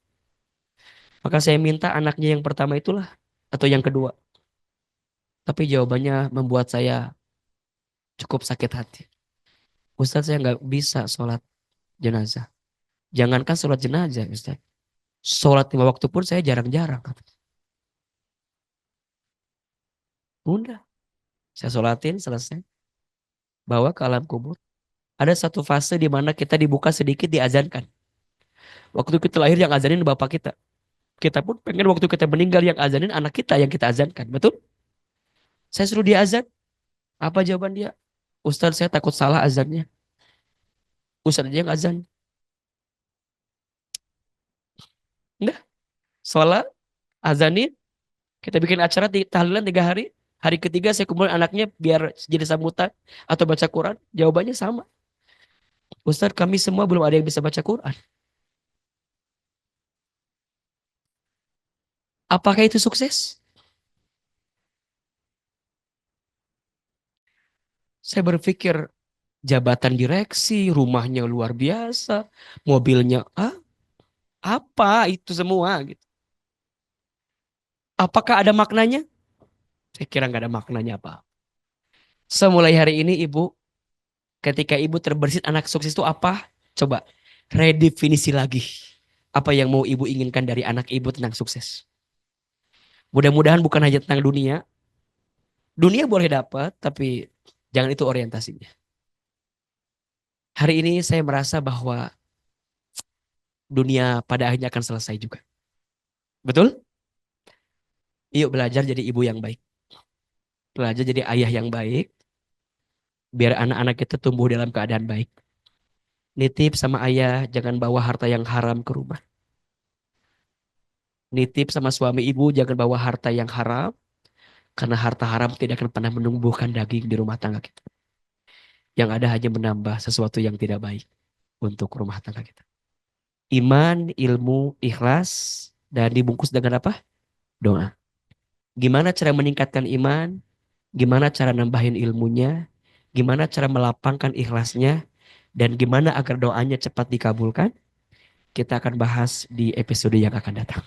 Maka saya minta anaknya yang pertama itulah, atau yang kedua. Tapi jawabannya membuat saya cukup sakit hati. Ustadz, saya nggak bisa sholat jenazah. Jangankan sholat jenazah, Ustadz. Sholat 5 waktu pun saya jarang-jarang. Udah, saya sholatin selesai. Bawa ke alam kubur. Ada satu fase di mana kita dibuka sedikit diazankan. Waktu kita lahir yang azanin bapak kita. Kita pun pengen waktu kita meninggal yang azanin anak kita yang kita azankan. Betul? Saya suruh dia azan. Apa jawaban dia? Ustadz, saya takut salah azannya. Ustadz aja yang azan. Enggak. Sholat, azanin. Kita bikin acara tahlilan 3 hari. Hari ketiga saya kumpulin anaknya biar jadi sambutan atau baca Quran. Jawabannya sama. Ustadz, kami semua belum ada yang bisa baca Quran. Apakah itu sukses? Saya berpikir jabatan direksi, rumahnya luar biasa, mobilnya apa itu semua gitu. Apakah ada maknanya? Saya kira nggak ada maknanya apa. Semulai hari ini ibu, ketika ibu terbersit anak sukses itu apa? Coba redefinisi lagi. Apa yang mau ibu inginkan dari anak ibu tentang sukses? Mudah-mudahan bukan hanya tentang dunia. Dunia boleh dapat, tapi jangan itu orientasinya. Hari ini saya merasa bahwa dunia pada akhirnya akan selesai juga. Betul? Yuk belajar jadi ibu yang baik. Belajar jadi ayah yang baik. Biar anak-anak kita tumbuh dalam keadaan baik. Nitip sama ayah, jangan bawa harta yang haram ke rumah. Nitip sama suami ibu, jangan bawa harta yang haram. Karena harta haram tidak akan pernah menumbuhkan daging di rumah tangga kita. Yang ada hanya menambah sesuatu yang tidak baik untuk rumah tangga kita. Iman, ilmu, ikhlas, dan dibungkus dengan apa? Doa. Gimana cara meningkatkan iman? Gimana cara nambahin ilmunya? Gimana cara melapangkan ikhlasnya? Dan gimana agar doanya cepat dikabulkan? Kita akan bahas di episode yang akan datang.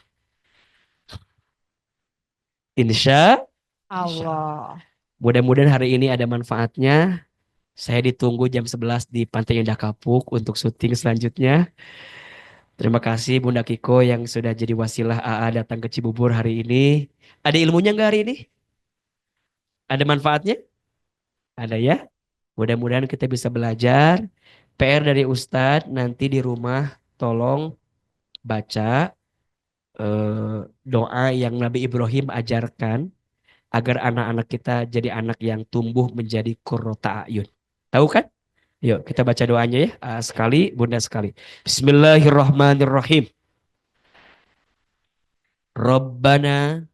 Insya Allah. mudah-mudahan hari ini ada manfaatnya. Saya ditunggu jam 11 di Pantai Indah Kapuk untuk syuting selanjutnya. Terima kasih Bunda Kiko yang sudah jadi wasilah AA datang ke Cibubur hari ini. Ada ilmunya nggak hari ini? Ada manfaatnya? Ada ya? Mudah-mudahan kita bisa belajar. PR dari Ustadz nanti di rumah tolong baca doa yang Nabi Ibrahim ajarkan agar anak-anak kita jadi anak yang tumbuh menjadi qurrata ayun. Tahu kan? Yuk kita baca doanya ya. Sekali, Bunda sekali. Bismillahirrahmanirrahim. Rabbana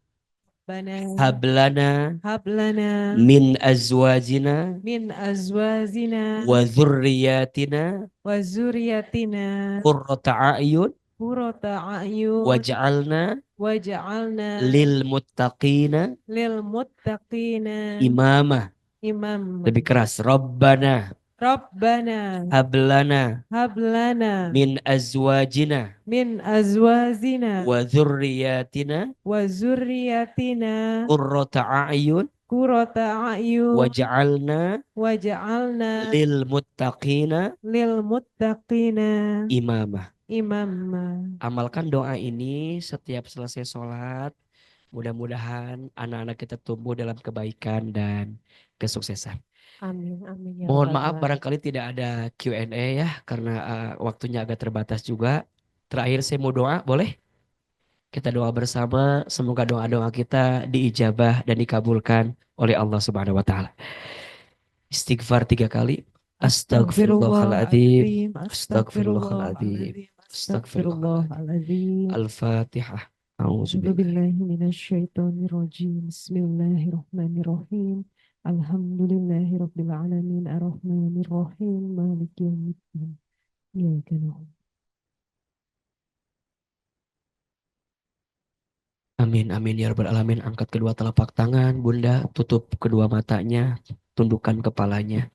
Bana hablana hablana min azwajina min azwajina wa dzurriyyatina wa zuriyatina qurrata ayun qurrata a'yun waj'alna waj'alna lil muttaqina lil muttaqina imama. imam. Lebih keras. Rabbana Rabbana hablana hablana min azwajina min azwajina wa dzurriyyatina wa zuriyatina qurrata a'yun qurrata a'yun waj'alna waj'alna lil muttaqina lil muttaqina imama. imama. Amalkan doa ini setiap selesai sholat. Mudah-mudahan anak-anak kita tumbuh dalam kebaikan dan kesuksesan. Amin amin ya Mohon rabbal maaf alamin. barangkali tidak ada Q&A ya karena waktunya agak terbatas juga. Terakhir saya mau doa, boleh? Kita doa bersama, semoga doa-doa kita diijabah dan dikabulkan oleh Allah Subhanahu wa taala. Istighfar 3 kali. Astagfirullahaladzim. Astaghfirullahaladzim, Astagfirullahaladzim. astaghfirullahaladzim, Astagfirullahaladzim. astaghfirullahaladzim. Al-Fatihah. A'udzu Auzubillah. billahi minasyaitonir rajim. Bismillahirrahmanirrahim. Alhamdulillahirabbil alamin, arrahmanir rahim, maliki yaumiddin. Iyyaka na'budu. Amin, amin ya rabbal alamin. Angkat kedua telapak tangan, Bunda. Tutup kedua matanya. Tundukkan kepalanya.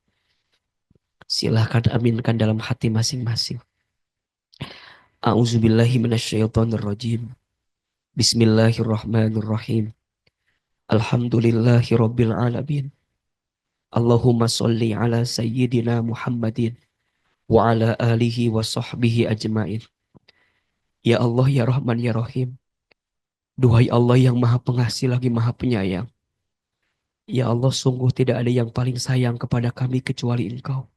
Silahkan aminkan dalam hati masing-masing. A'udzubillahi minasyaitonirrajim. Bismillahirrahmanirrahim. Alhamdulillahi rabbil alamin. Allahumma sholli ala sayyidina Muhammadin wa ala alihi wa sahbihi ajmain. Ya Allah, ya Rahman, ya Rahim. Duhai Allah yang maha pengasih lagi maha penyayang. Ya Allah, sungguh tidak ada yang paling sayang kepada kami kecuali Engkau.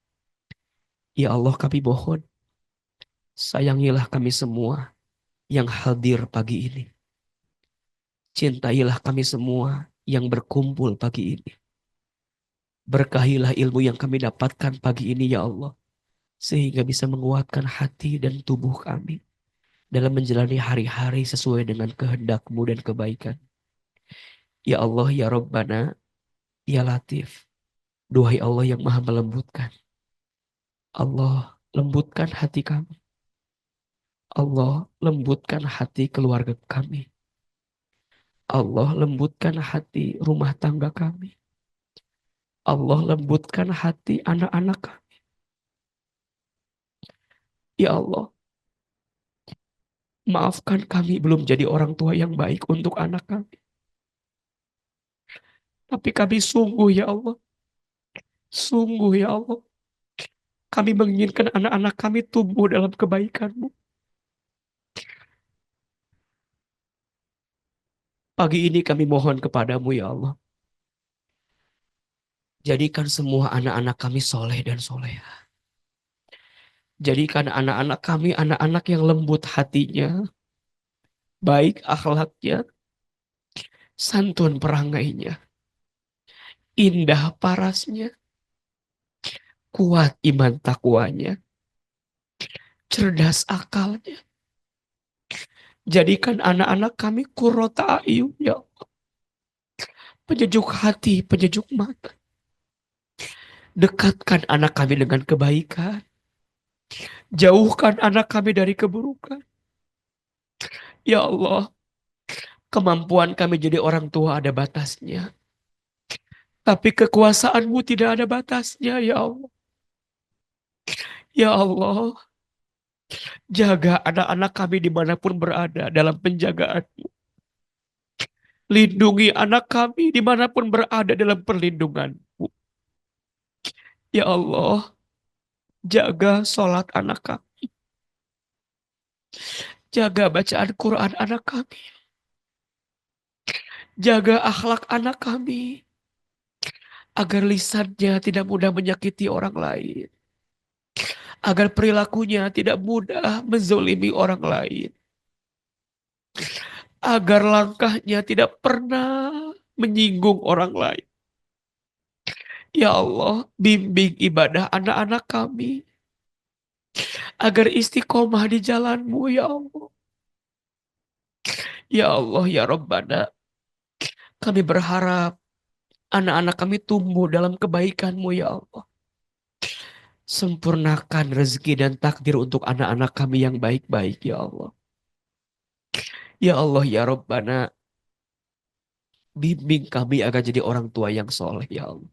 Ya Allah, kami mohon, sayangilah kami semua yang hadir pagi ini. Cintailah kami semua yang berkumpul pagi ini. Berkahilah ilmu yang kami dapatkan pagi ini ya Allah. Sehingga bisa menguatkan hati dan tubuh kami dalam menjalani hari-hari sesuai dengan kehendak-Mu dan kebaikan. Ya Allah, ya Rabbana, ya Latif. Duhai Allah yang maha melembutkan. Allah, lembutkan hati kami. Allah, lembutkan hati keluarga kami. Allah, lembutkan hati rumah tangga kami. Allah, lembutkan hati anak-anak kami. Ya Allah, maafkan kami belum jadi orang tua yang baik untuk anak kami. Tapi kami sungguh ya Allah, sungguh ya Allah, kami menginginkan anak-anak kami tumbuh dalam kebaikan-Mu. Pagi ini kami mohon kepadamu ya Allah. Jadikan semua anak-anak kami soleh dan soleha. Jadikan anak-anak kami anak-anak yang lembut hatinya, baik akhlaknya, santun perangainya, indah parasnya, kuat iman takwanya, cerdas akalnya. Jadikan anak-anak kami qurrata a'yun ya Allah. Penyejuk hati, penyejuk mata. Dekatkan anak kami dengan kebaikan. Jauhkan anak kami dari keburukan. Ya Allah, kemampuan kami jadi orang tua ada batasnya. Tapi kekuasaan-Mu tidak ada batasnya ya Allah. Ya Allah, jaga anak-anak kami dimanapun berada dalam penjagaan-Mu. Lindungi anak kami dimanapun berada dalam perlindungan-Mu. Ya Allah, jaga sholat anak kami. Jaga bacaan Quran anak kami. Jaga akhlak anak kami. Agar lisannya tidak mudah menyakiti orang lain. Agar perilakunya tidak mudah menzolimi orang lain. Agar langkahnya tidak pernah menyinggung orang lain. Ya Allah, bimbing ibadah anak-anak kami. Agar istiqomah di jalan-Mu ya Allah. Ya Allah, ya Rabbana. Kami berharap anak-anak kami tumbuh dalam kebaikan-Mu ya Allah. Sempurnakan rezeki dan takdir untuk anak-anak kami yang baik-baik ya Allah. Ya Allah, ya Rabbana. Bimbing kami agar jadi orang tua yang soleh ya Allah.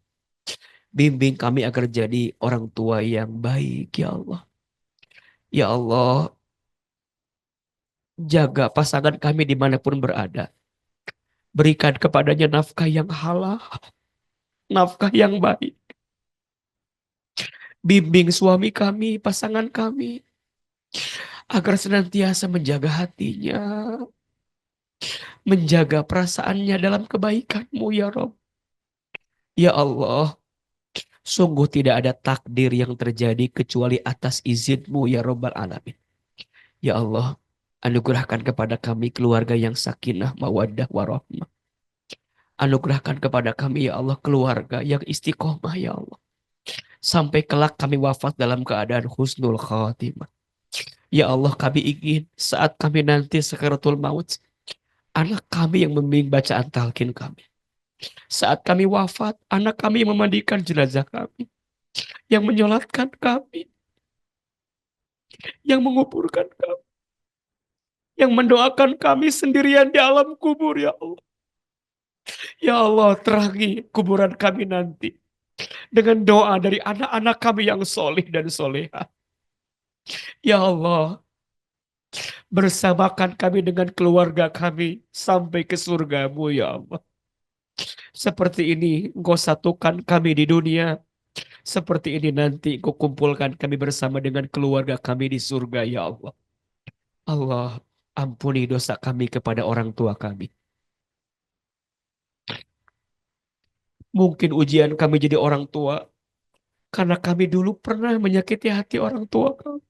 Bimbing kami agar jadi orang tua yang baik ya Allah. Ya Allah, jaga pasangan kami dimanapun berada. Berikan kepadanya nafkah yang halal, nafkah yang baik. Bimbing suami kami, pasangan kami, agar senantiasa menjaga hatinya, menjaga perasaannya dalam kebaikan-Mu ya Rabb. Ya Allah, sungguh tidak ada takdir yang terjadi kecuali atas izin-Mu ya Rabbal Alamin. Ya Allah, Anugerahkan kepada kami keluarga yang sakinah, mawaddah, warahmah. Anugerahkan kepada kami ya Allah keluarga yang istiqomah ya Allah. Sampai kelak kami wafat dalam keadaan husnul khatimah. Ya Allah kami ingin saat kami nanti sakaratul maut, anak kami yang membimbing bacaan talqin kami. Saat kami wafat, anak kami yang memandikan jenazah kami. Yang menyolatkan kami, yang menguburkan kami, yang mendoakan kami sendirian di alam kubur ya Allah. Ya Allah terangi kuburan kami nanti dengan doa dari anak-anak kami yang solih dan soleha. Ya Allah, bersamakan kami dengan keluarga kami sampai ke surgamu ya Allah. Seperti ini engkau satukan kami di dunia. Seperti ini nanti engkau kumpulkan kami bersama dengan keluarga kami di surga ya Allah. Allah, ampuni dosa kami kepada orang tua kami. Mungkin ujian kami jadi orang tua karena kami dulu pernah menyakiti hati orang tua kami.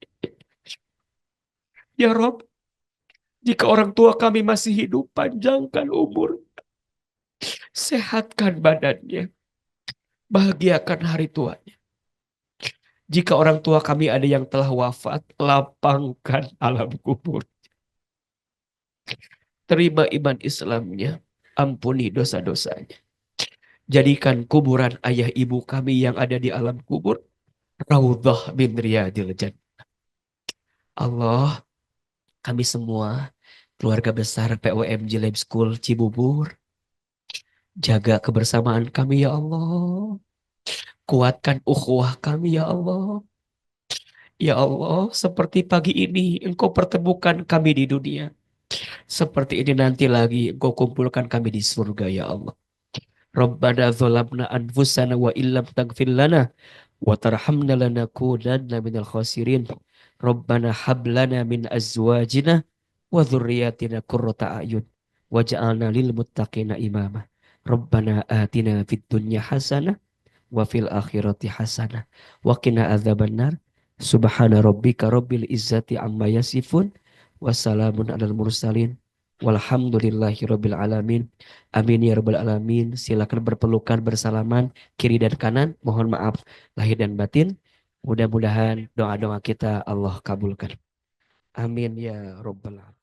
Ya Rob, jika orang tua kami masih hidup, panjangkan umur, sehatkan badannya, bahagiakan hari tuanya. Jika orang tua kami ada yang telah wafat, lapangkan alam kubur. Terima iman Islamnya, ampuni dosa-dosanya. Jadikan kuburan ayah ibu kami yang ada di alam kubur raudhah min riyadil jannah. Allah, kami semua keluarga besar POMJ Lab School Cibubur, jaga kebersamaan kami ya Allah. Kuatkan ukhuwah kami ya Allah. Ya Allah, seperti pagi ini Engkau pertemukan kami di dunia. Seperti ini nanti lagi Engkau kumpulkan kami di surga ya Allah. Rabbana dzalamna anfusana wa illam taghfir lana wa tarhamna lanakunanna minal khasirin. Rabbana hab lana min azwajina wa dzurriyyatina qurrata a'yun waj'alna lil muttaqina imama. Rabbana atina fid dunya hasanah wa fil akhirati hasanah wa qina adzabannar. Subhana rabbika rabbil izzati amma yasifun wa salamun alal mursalin walhamdulillahi rabbil alamin. Amin ya rabbal alamin. Silakan berpelukan bersalaman kiri dan kanan. Mohon maaf lahir dan batin. Mudah-mudahan doa-doa kita Allah kabulkan. Amin ya rabbal alamin.